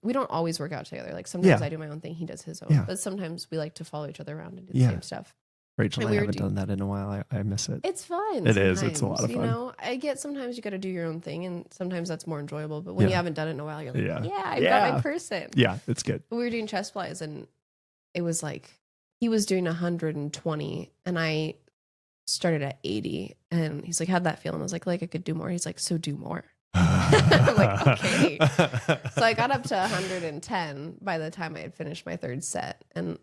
We don't always work out together. Like sometimes I do my own thing, he does his own, but sometimes we like to follow each other around and do the same stuff. Rachel and I haven't done that in a while. I miss it. It's fun. It is. It's a lot of fun. You know, I get sometimes you got to do your own thing and sometimes that's more enjoyable. But when you haven't done it in a while, you're like, I've got my person. Yeah, it's good. But we were doing chest flies and it was like, he was doing 120 and I started at 80 and he's like, how'd that feel? And I was like I could do more. He's like, so do more. I'm like, okay. So I got up to 110 by the time I had finished my 3rd set. And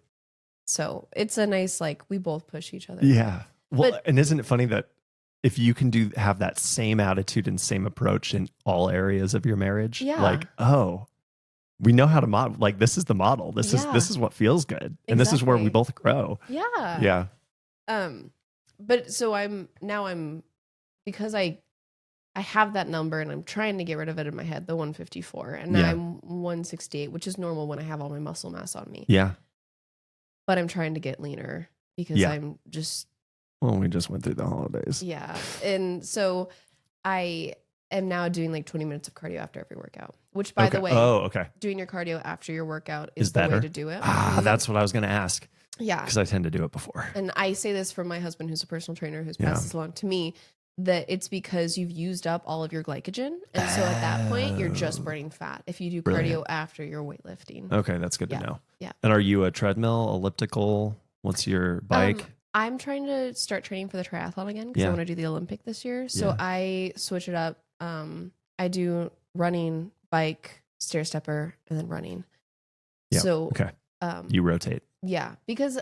so it's a nice, like, we both push each other. Yeah. Well, and isn't it funny that if you can have that same attitude and same approach in all areas of your marriage, like, we know how to model, like, this is the model. This is what feels good. And this is where we both grow. Yeah. Yeah. But so because I have that number and I'm trying to get rid of it in my head, the 154. And now I'm 168, which is normal when I have all my muscle mass on me. Yeah. But I'm trying to get leaner because I'm just... Well, we just went through the holidays. Yeah. And so I am now doing like 20 minutes of cardio after every workout, which by the way, doing your cardio after your workout is the way to do it. That's what I was going to ask. Yeah. Because I tend to do it before. And I say this from my husband, who's a personal trainer, who's passed this along to me. that it's because you've used up all of your glycogen. And so at that point, you're just burning fat if you do Brilliant. cardio after your weightlifting. Okay, that's good Yeah. to know. Yeah. And are you a treadmill, elliptical? What's your bike? I'm trying to start training for the triathlon again because I Yeah. want to do the Olympic this year. So Yeah. I switch it up. I do running, bike, stair stepper, and then running. Yeah. So Okay. You rotate. yeah, because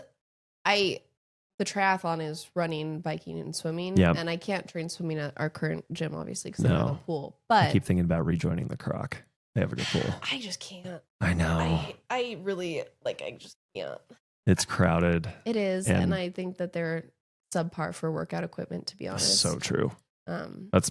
the triathlon is running, biking, and swimming. Yeah. And I can't train swimming at our current gym, obviously, because I don't have No. a pool. I But keep thinking about rejoining the Croc. They have a good pool. I just can't. I know. I really I just can't. It's crowded. It is, And- and I think that they're subpar for workout equipment, to be honest. So true. Um, That's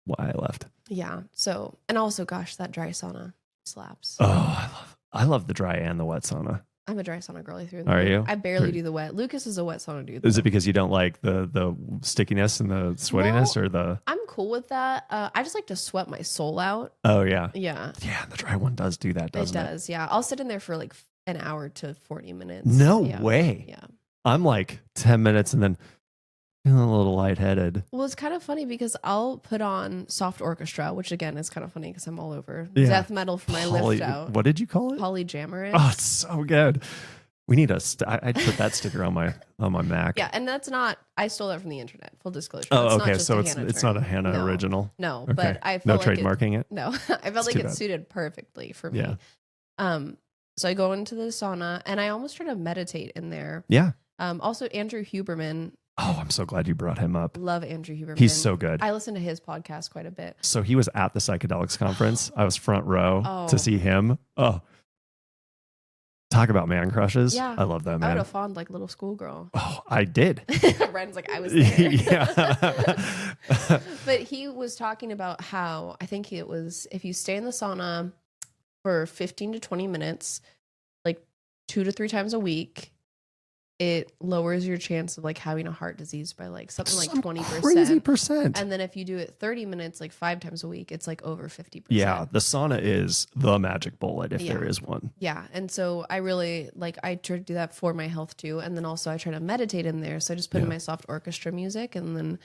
why I left. yeah. So, and also, gosh, that dry sauna slaps. Oh, I love the dry and the wet sauna. I'm a dry sauna girly through and Are through. you? I barely do the wet. Lucas is a wet sauna dude. Is though. it because you don't like the stickiness and the sweatiness, or the? I'm cool with that. I just like to sweat my soul out. Oh yeah, Yeah, yeah. The dry one does do that, doesn't it? does. Yeah, I'll sit in there for like an hour to 40 minutes. No Yeah. way. Yeah. I'm like 10 minutes and then feeling a little lightheaded. Well, it's kind of funny because I'll put on soft orchestra, which again is kind of funny because I'm all over Yeah. death metal for my lift out. What did you call it? Polyamourous. Oh, it's so good. We need I'd put that sticker on my Mac. Yeah, and that's not. I stole that from the internet. Full disclosure. Oh, It's not okay. just So a it's Hannah not a term. Hannah No. original. No, Okay. but I No felt like trademarking it. No, I felt like too it bad. suited perfectly for me. Yeah. So I go into the sauna and I almost try to meditate in there. Yeah. Also Andrew Huberman. Oh, I'm so glad you brought him up. Love Andrew Huberman. He's so good. I listen to his podcast quite a bit. So he was at the psychedelics conference. I was front row Oh. to see him. Oh, talk about man crushes. Yeah. I love that I would man. have fawned like little schoolgirl. Oh, I did. Ren's like, I was there. Yeah. But he was talking about how I think it was if you stay in the sauna for 15 to 20 minutes, like 2 to 3 times a week, it lowers your chance of like having a heart disease by like something like 20%. Crazy percent. And then if you do it 30 minutes, like 5 times a week, it's like over 50%. Yeah, the sauna is the magic bullet if Yeah. there is one. Yeah. And so I really I try to do that for my health too. And then also I try to meditate in there. So I just put in Yeah. my soft orchestra music and then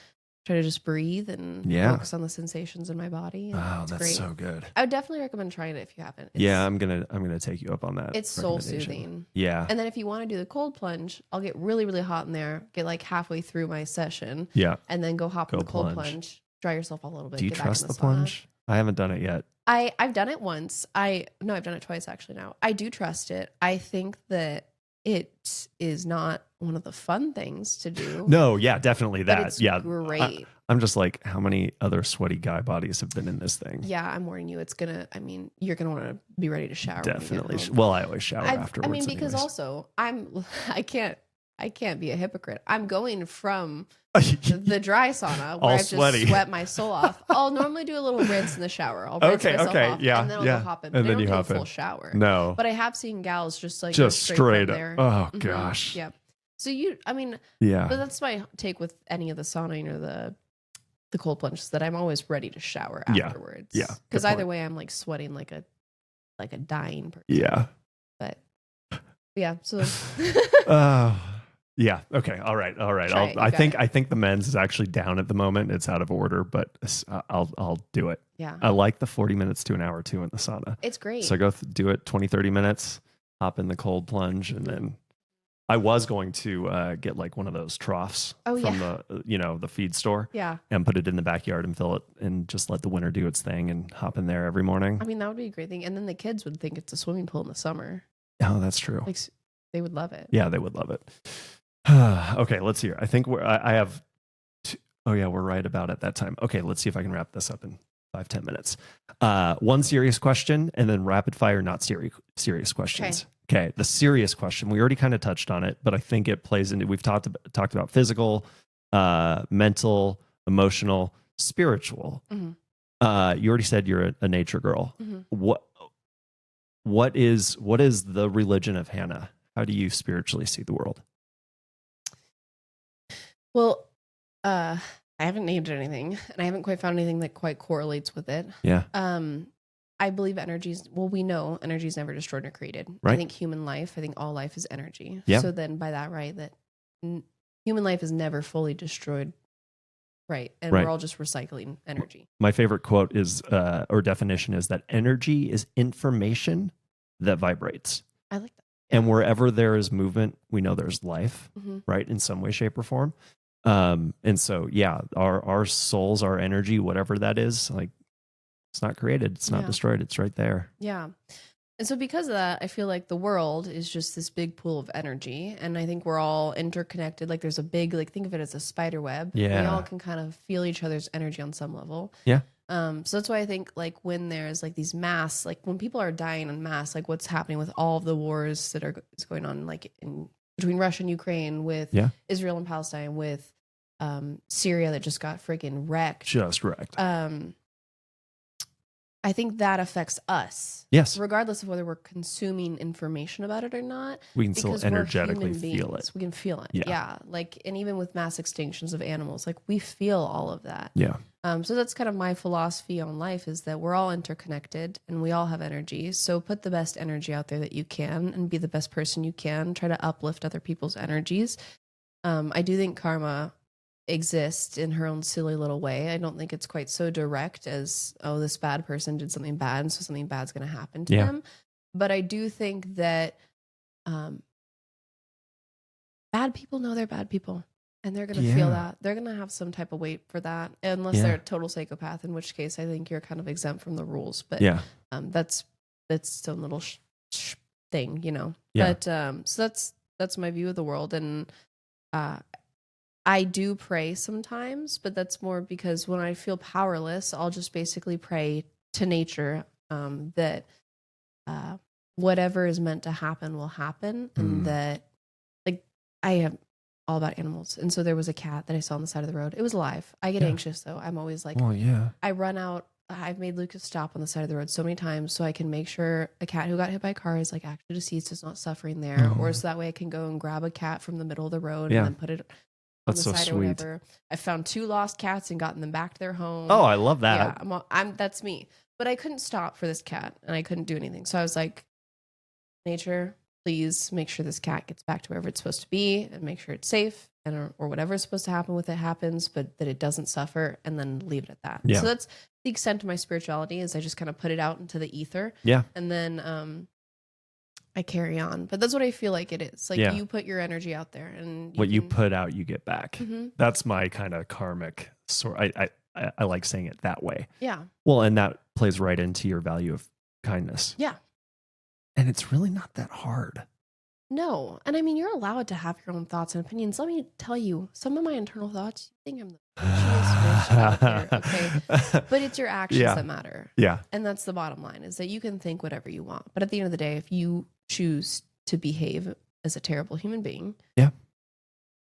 try to just breathe and Yeah. focus on the sensations in my body. And Oh, it's that's great. so good. I would definitely recommend trying it if you haven't. Yeah, I'm gonna take you up on that. It's soul recommendation. soothing. Yeah. And then if you want to do the cold plunge, I'll get really, really hot in there, get like halfway through my session, Yeah. and then go hop in Go the cold plunge. plunge, dry yourself a little bit. Do you get back trust in the sauna. plunge? I haven't done it yet. I've done it once. I've done it twice actually now. I do trust it. I think that it is not one of the fun things to do. No, yeah, definitely but that. it's Yeah. great. I'm just like, how many other sweaty guy bodies have been in this thing? Yeah, I'm warning you. It's gonna. I mean, you're gonna want to be ready to shower. Definitely. When you get home. Well, I always shower afterwards. I mean, because anyways. also I can't be a hypocrite. I'm going from the dry sauna All where I've sweaty. just sweat my soul off. I'll normally do a little rinse in the shower. I'll rinse myself off, yeah, and then I'll yeah. go hop in. And They then don't you do a hop full in. shower. No, But I have seen gals just like just go straight from up. there. Oh Mhm. gosh. Yeah. So I mean, Yeah. but that's my take with any of the sauning or the cold plunge is that I'm always ready to shower Yeah. afterwards. Yeah. Because Good either point. way, I'm like sweating like a dying person. Yeah. But yeah, so Yeah. Okay. All right. All right. Try it. You I got think it. I think the men's is actually down at the moment. It's out of order, but I'll do it. yeah, I like the 40 minutes to an hour too in the sauna. it's great. So go do it 20, 30 minutes, hop in the cold plunge, and then I was going to get like one of those troughs Oh, from yeah. the feed store Yeah. and put it in the backyard and fill it and just let the winter do its thing and hop in there every morning. I mean, that would be a great thing. And then the kids would think it's a swimming pool in the summer. Oh, that's true. Like, they would love it. Yeah, they would love it. Okay, let's hear. I think I have. Oh yeah, we're right about at that time. Okay, let's see if I can wrap this up in 5-10 minutes. One serious question and then rapid fire, not serious questions. Okay, the serious question. We already kind of touched on it, but I think it plays into. We've talked about physical, mental, emotional, spiritual. Mhm. You already said you're a nature girl. Mhm. What is the religion of Hannah? How do you spiritually see the world? Well, I haven't named it anything, and I haven't quite found anything that quite correlates with it. Yeah. I believe we know energy is never destroyed or created. Right. I think I think all life is energy. Yeah. So then by that, right, that human life is never fully destroyed Right. And Right. we're all just recycling energy. My favorite quote is, or definition is that energy is information that vibrates. I like that. And wherever there is movement, we know there's life, Mm-hmm. right? In some way, shape, or form. And so, yeah, our souls, our energy, whatever that is, like, it's not created, it's not destroyed, it's right there. Yeah. And so because of that, I feel like the world is just this big pool of energy. And I think we're all interconnected. Like there's a big, like think of it as a spider web. Yeah. We all can kind of feel each other's energy on some level. Yeah. So that's why I think like when there's like these mass, like when people are dying en masse, like what's happening with all of the wars that is going on, like in between Russia and Ukraine, with Israel and Palestine, with Syria that just got freaking wrecked. Just wrecked. I think that affects us. Yes. Regardless of whether we're consuming information about it or not. We can still energetically feel it. We can feel it. Yeah. Yeah. Like, and even with mass extinctions of animals, like we feel all of that. Yeah. So that's kind of my philosophy on life, is that we're all interconnected and we all have energy. So put the best energy out there that you can and be the best person you can. Try to uplift other people's energies. I do think karma exists in her own silly little way. I don't think it's quite so direct as, oh, this bad person did something bad, and so something bad's going to happen to them. But I do think that bad people know they're bad people, and they're going to feel that. They're going to have some type of weight for that, unless they're a total psychopath, in which case I think you're kind of exempt from the rules. But that's its own little thing, you know. But so that's my view of the world. And I do pray sometimes, but that's more because when I feel powerless, I'll just basically pray to nature that whatever is meant to happen will happen. And that, like, I am all about animals. And so there was a cat that I saw on the side of the road. It was alive. I get anxious, though. I'm always like, I run out. I've made Lucas stop on the side of the road so many times so I can make sure a cat who got hit by a car is like actually deceased, is not suffering there. Or so that way I can go and grab a cat from the middle of the road and then put it on the side or whatever. I found 2 lost cats and gotten them back to their home. Oh, I love that. Yeah, I'm that's me. But I couldn't stop for this cat and I couldn't do anything. So I was like, nature, please make sure this cat gets back to wherever it's supposed to be and make sure it's safe, and or whatever is supposed to happen with it happens, but that it doesn't suffer, and then leave it at that. So that's the extent of my spirituality, is I just kind of put it out into the ether. Yeah. And then I carry on. But that's what I feel like it is. Like you put your energy out there, and you put out, you get back. That's my kind of karmic sort. I like saying it that way. Yeah. Well, and that plays right into your value of kindness. Yeah. And it's really not that hard. No. And I mean, you're allowed to have your own thoughts and opinions. Let me tell you, some of my internal thoughts, you think I'm the bitch out there, okay? But it's your actions that matter. Yeah. And that's the bottom line, is that you can think whatever you want. But at the end of the day, if you choose to behave as a terrible human being, I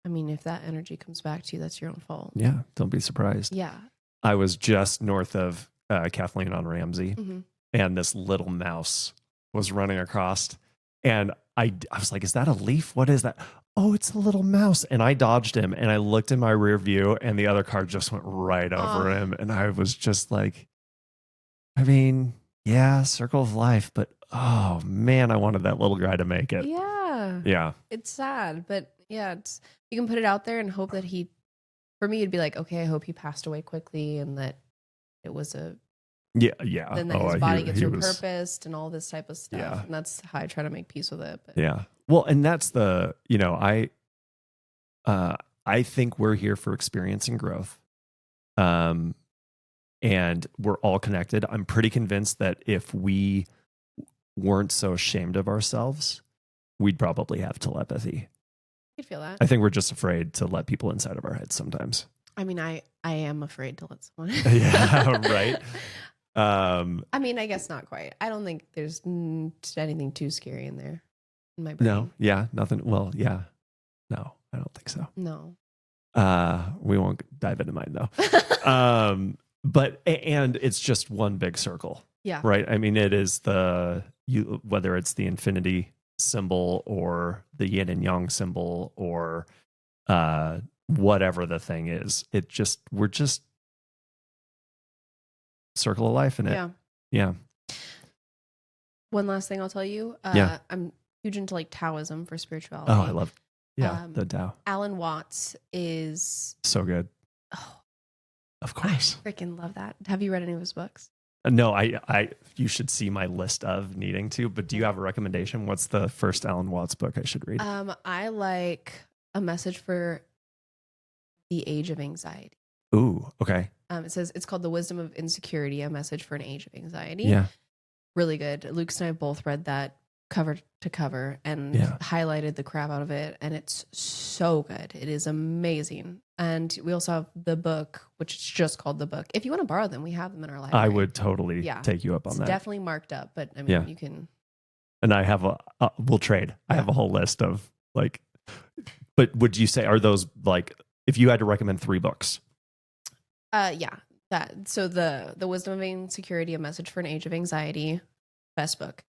mean, if that energy comes back to you, that's your own fault. Yeah. Don't be surprised. Yeah. I was just north of Kathleen on Ramsey, and this little mouse was running across, and I was like, is that a leaf? What is that? Oh, it's a little mouse. And I dodged him, and I looked in my rear view, and the other car just went right over him. And I was just like, I mean, yeah, circle of life, but oh man, I wanted that little guy to make it. Yeah. Yeah. It's sad, but yeah, it's, you can put it out there and hope that for me, it'd be like, okay, I hope he passed away quickly, and that it was a, then that his body gets repurposed and all this type of stuff. Yeah. And that's how I try to make peace with it. But. Yeah. Well, and that's the, I think we're here for experience and growth. And we're all connected. I'm pretty convinced that if we weren't so ashamed of ourselves, we'd probably have telepathy. I could feel that. I think we're just afraid to let people inside of our heads sometimes. I mean, I am afraid to let someone. Yeah, right. I mean, I guess not quite. I don't think there's anything too scary in there in my brain. No, yeah, nothing. Well, yeah, no, I don't think so. No. We won't dive into mine though. But and it's just one big circle. Yeah. Right. I mean, it is whether it's the infinity symbol or the yin and yang symbol or whatever the thing is. We're just circle of life in it. Yeah. Yeah. One last thing I'll tell you. I'm huge into like Taoism for spirituality. Oh, I love the Tao. Alan Watts is so good. Oh, Of course. I freaking love that. Have you read any of his books? No, you should see my list of needing to, but do you have a recommendation? What's the first Alan Watts book I should read? I like A Message for the Age of Anxiety. Ooh, okay. It says it's called The Wisdom of Insecurity, A Message for an Age of Anxiety. Yeah. Really good. Luke's and I both read that cover to cover and highlighted the crap out of it. And it's so good. It is amazing. And we also have the book, which is just called The Book. If you want to borrow them, we have them in our library. I would totally take you up on that. Definitely marked up, but I mean, you can. And I have we'll trade. I have a whole list of like, but would you say, are those like, if you had to recommend 3 books? Yeah. That. So the Wisdom of Insecurity, A Message for an Age of Anxiety, best book.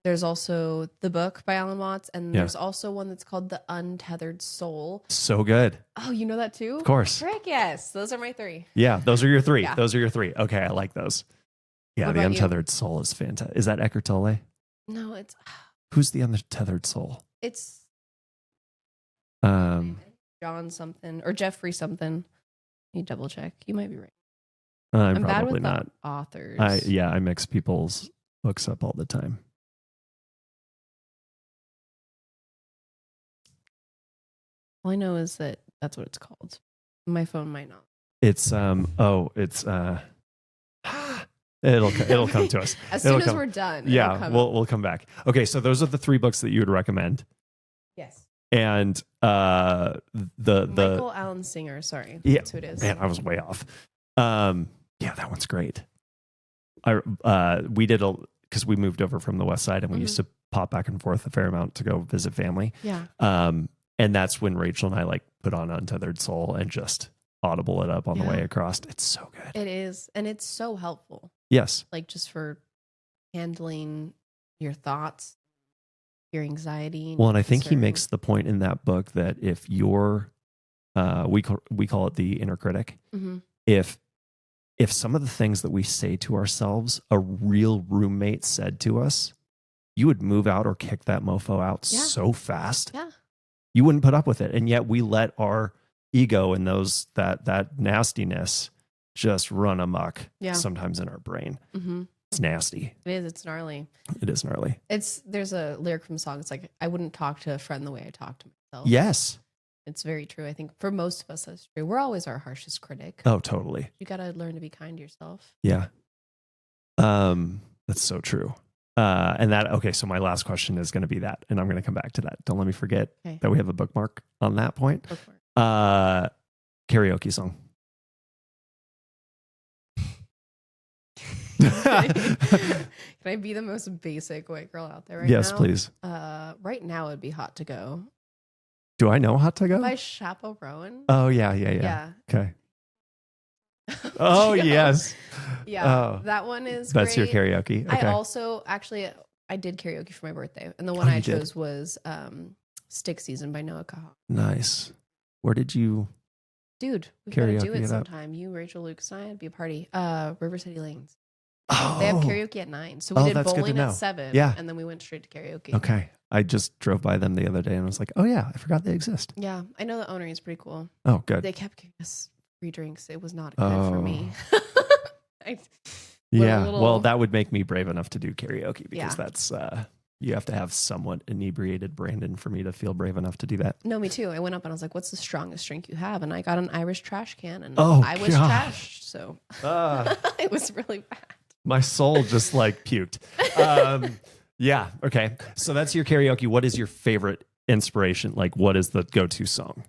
There's also the book by Alan Watts, and there's also one that's called The Untethered Soul. So good. Oh, you know that too? Of course. Frick yes. Those are my 3. Yeah, those are your 3. Yeah. Those are your 3. Okay, I like those. Yeah, The Untethered Soul is fantastic. Is that Eckhart Tolle? No, it's who's The Untethered Soul? It's John something or Jeffrey something. You double check. You might be right. I'm bad probably with not. The authors. I mix people's books up all the time. All I know is that that's what it's called. My phone might not. It's it'll come to us As soon as we're done. Yeah, we'll come back. Okay, so those are the 3 books that you would recommend. Yes. And the Michael Allen Singer, sorry. Yeah, that's who it is. Man, I was way off. Yeah, that one's great. We did because we moved over from the West Side and we used to pop back and forth a fair amount to go visit family. Yeah. And that's when Rachel and I like put on Untethered Soul and just audible it up on the way across. It's so good. It is. And it's so helpful. Yes. Like just for handling your thoughts, your anxiety. Well, and I think he makes the point in that book that if you're, we call it the inner critic. Mm-hmm. If some of the things that we say to ourselves, a real roommate said to us, you would move out or kick that mofo out so fast. Yeah. You wouldn't put up with it. And yet we let our ego and that nastiness just run amok sometimes in our brain. Mm-hmm. It's nasty. It is. It's gnarly. It is gnarly. There's a lyric from a song. It's like, I wouldn't talk to a friend the way I talk to myself. Yes. It's very true. I think for most of us, that's true. We're always our harshest critic. Oh, totally. You got to learn to be kind to yourself. Yeah. That's so true. So my last question is going to be that, and I'm going to come back to that. Don't let me forget that we have a bookmark on that point. Go for it. Karaoke song. Can I be the most basic white girl out there right now? Yes, please. Right now it'd be Hot to Go. Do I know Hot to Go? By Chappell Rowan. Oh, yeah. Okay. Oh, yes. Yeah, that one is That's great. your karaoke. Okay. I also, I did karaoke for my birthday. And the one I chose was Stick Season by Noah Kahan. Nice. Where did you... Dude, we've got to do it up? sometime. You, Rachel, Luke, and I, it'd be a party. River City Lanes. Oh. They have karaoke at 9. So we did bowling at 7. Yeah. And then we went straight to karaoke. Okay. I just drove by them the other day and was like, oh yeah, I forgot they exist. Yeah. I know the owner is pretty cool. Oh, good. They kept giving us free drinks. It was not good for me. Well, that would make me brave enough to do karaoke because that's, you have to have somewhat inebriated Brandon for me to feel brave enough to do that. No, me too. I went up and I was like, what's the strongest drink you have? And I got an Irish trash can and I was trashed. So it was really bad. My soul just like puked. Yeah. Okay. So that's your karaoke. What is your favorite inspiration? Like, what is the go-to song?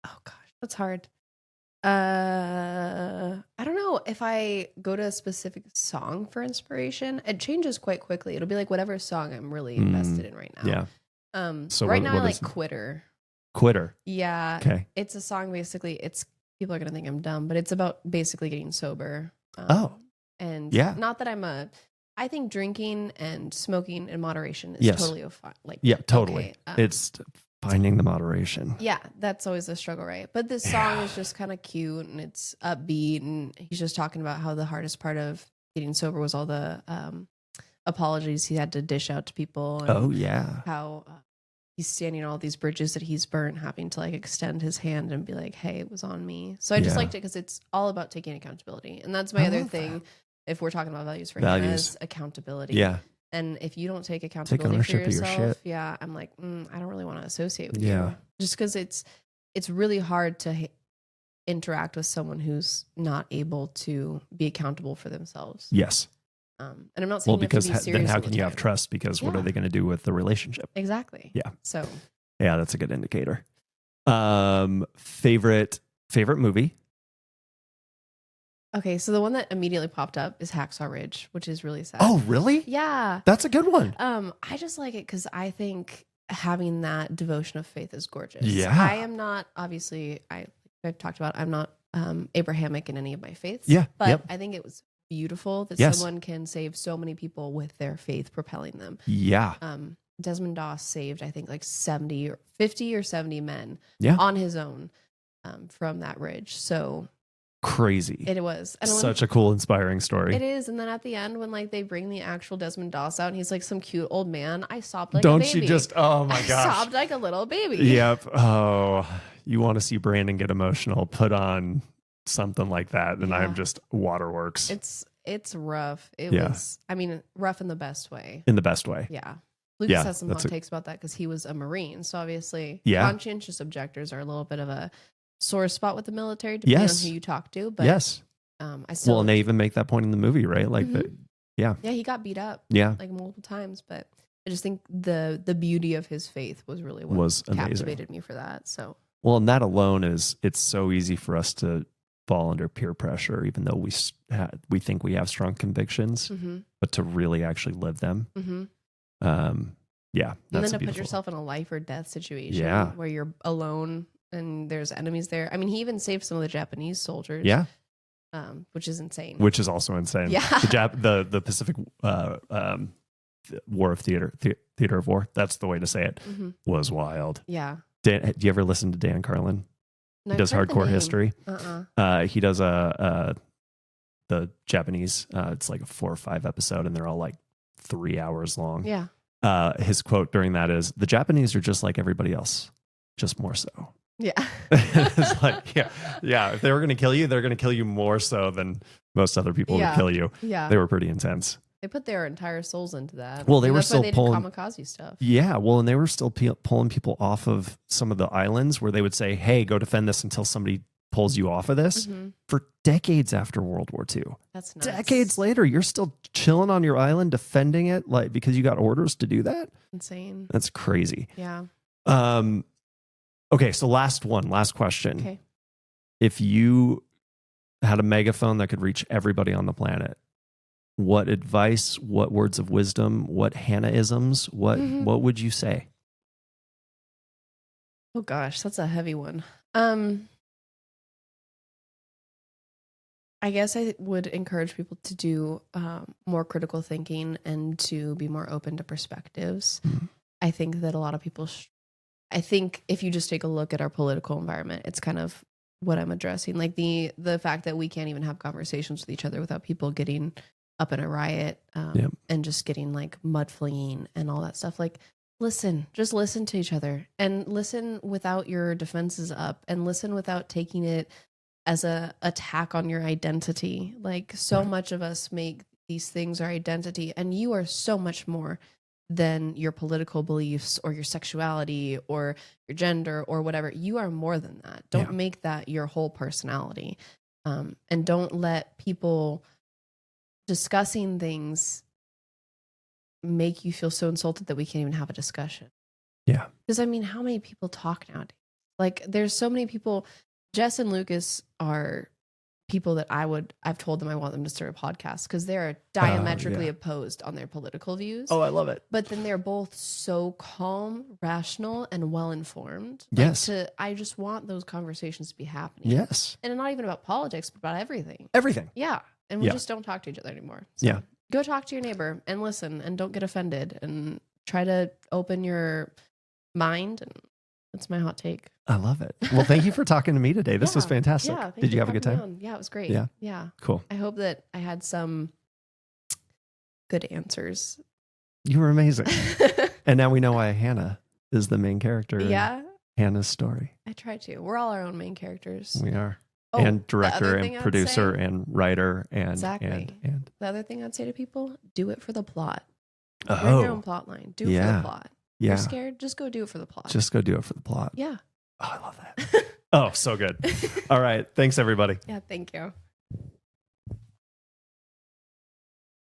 Oh gosh, that's hard. I don't know if I go to a specific song for inspiration. It changes quite quickly. It'll be like whatever song I'm really invested in right now. Yeah. So right now I like Quitter. Quitter. Yeah. Okay. It's a song basically. People are gonna think I'm dumb, but it's about basically getting sober. And not that I think drinking and smoking in moderation is totally fine. Like totally. Okay. It's finding the moderation. Yeah, that's always a struggle, right? But this song is just kind of cute and it's upbeat, and he's just talking about how the hardest part of getting sober was all the apologies he had to dish out to people. And how he's standing on all these bridges that he's burnt, having to like extend his hand and be like, hey, it was on me. So I just liked it because it's all about taking accountability. And that's my other thing. That. If we're talking about values for him, is accountability. Yeah. And if you don't take accountability for yourself, I'm like, I don't really want to associate with you. Just because it's really hard to interact with someone who's not able to be accountable for themselves. Yes. And I'm not saying because then how can you have trust? Because what are they going to do with the relationship? Exactly. Yeah. So. Yeah, that's a good indicator. Favorite movie? Okay, so the one that immediately popped up is Hacksaw Ridge, which is really sad. Oh, really? Yeah. That's a good one. I just like it because I think having that devotion of faith is gorgeous. Yeah. I am not, obviously, I've talked about, I'm not Abrahamic in any of my faiths. Yeah. But I think it was beautiful that someone can save so many people with their faith propelling them. Yeah. Desmond Doss saved, I think, like 50 or 70 men on his own from that ridge. So crazy. It was. And such a cool, inspiring story. It is. And then at the end, when like they bring the actual Desmond Doss out and he's like some cute old man, I sobbed like Don't a baby. Don't you just, oh my gosh. I sobbed like a little baby. Yep. Oh, you want to see Brandon get emotional, put on something like that. And I'm just waterworks. It's rough. It was, I mean, rough in the best way. In the best way. Yeah. Lucas has some hot takes about that because he was a Marine. So obviously conscientious objectors are a little bit of a sore spot with the military, depending on who you talk to. But I still, and they even make that point in the movie, right? Like, yeah, he got beat up, like multiple times. But I just think the beauty of his faith was really what captivated me for that. So and that alone it's so easy for us to fall under peer pressure, even though we think we have strong convictions, but to really actually live them. And then to put beautiful. Yourself in a life or death situation where you're alone and there's enemies there. I mean, he even saved some of the Japanese soldiers. Yeah. Which is insane. Which is also insane. Yeah. The Pacific War of Theater of War, that's the way to say it, was wild. Yeah. Do you ever listen to Dan Carlin? No, he does hardcore history. He does the Japanese, it's like a 4 or 5 episode and they're all like 3 hours long. Yeah. His quote during that is, "The Japanese are just like everybody else, just more so." Yeah. It's like, if they were going to kill you, they're going to kill you more so than most other people would kill you. Yeah. They were pretty intense. They put their entire souls into that. Well, they were still pulling kamikaze stuff. Yeah. Well, and they were still pulling people off of some of the islands where they would say, hey, go defend this until somebody pulls you off of this for decades after World War II. That's nuts. Decades later, you're still chilling on your island defending it like because you got orders to do that. Insane. That's crazy. Yeah. Okay, so last question. Okay. If you had a megaphone that could reach everybody on the planet, what advice, what words of wisdom, what Hannah-isms, what would you say? Oh gosh, that's a heavy one. I guess I would encourage people to do more critical thinking and to be more open to perspectives. I think that a lot of people I think if you just take a look at our political environment, it's kind of what I'm addressing. Like the fact that we can't even have conversations with each other without people getting up in a riot and just getting like mud flinging and all that stuff. Like, just listen to each other and listen without your defenses up and listen without taking it as a attack on your identity. Like so much of us make these things our identity, and you are so much more than your political beliefs or your sexuality or your gender or whatever. You are more than that. Don't make that your whole personality. And don't let people discussing things make you feel so insulted that we can't even have a discussion. Yeah. Because I mean, how many people talk nowadays? Like there's so many people. Jess and Lucas are people that I've told them I want them to start a podcast because they're diametrically opposed on their political views. Oh, I love it. But then they're both so calm, rational, and well-informed. Yes. I just want those conversations to be happening. Yes. And not even about politics, but about everything. Everything. Yeah. And we just don't talk to each other anymore. So go talk to your neighbor and listen and don't get offended and try to open your mind. And that's my hot take. I love it. Well, thank you for talking to me today. This was fantastic. Yeah, Did you have a good time? Yeah, it was great. Yeah. Cool. I hope that I had some good answers. You were amazing. And now we know why Hannah is the main character in Yeah, Hannah's story. I try to. We're all our own main characters. We are. Oh, And the director other and thing I'd producer say- and writer and Exactly. and The other thing I'd say to people, do it for the plot. Bring your own oh plot line. Do it for yeah, the plot. yeah. You're scared? Just go do it for the plot. Just go do it for the plot. Yeah. Oh, I love that. Oh, so good. All right. Thanks, everybody. Yeah, thank you.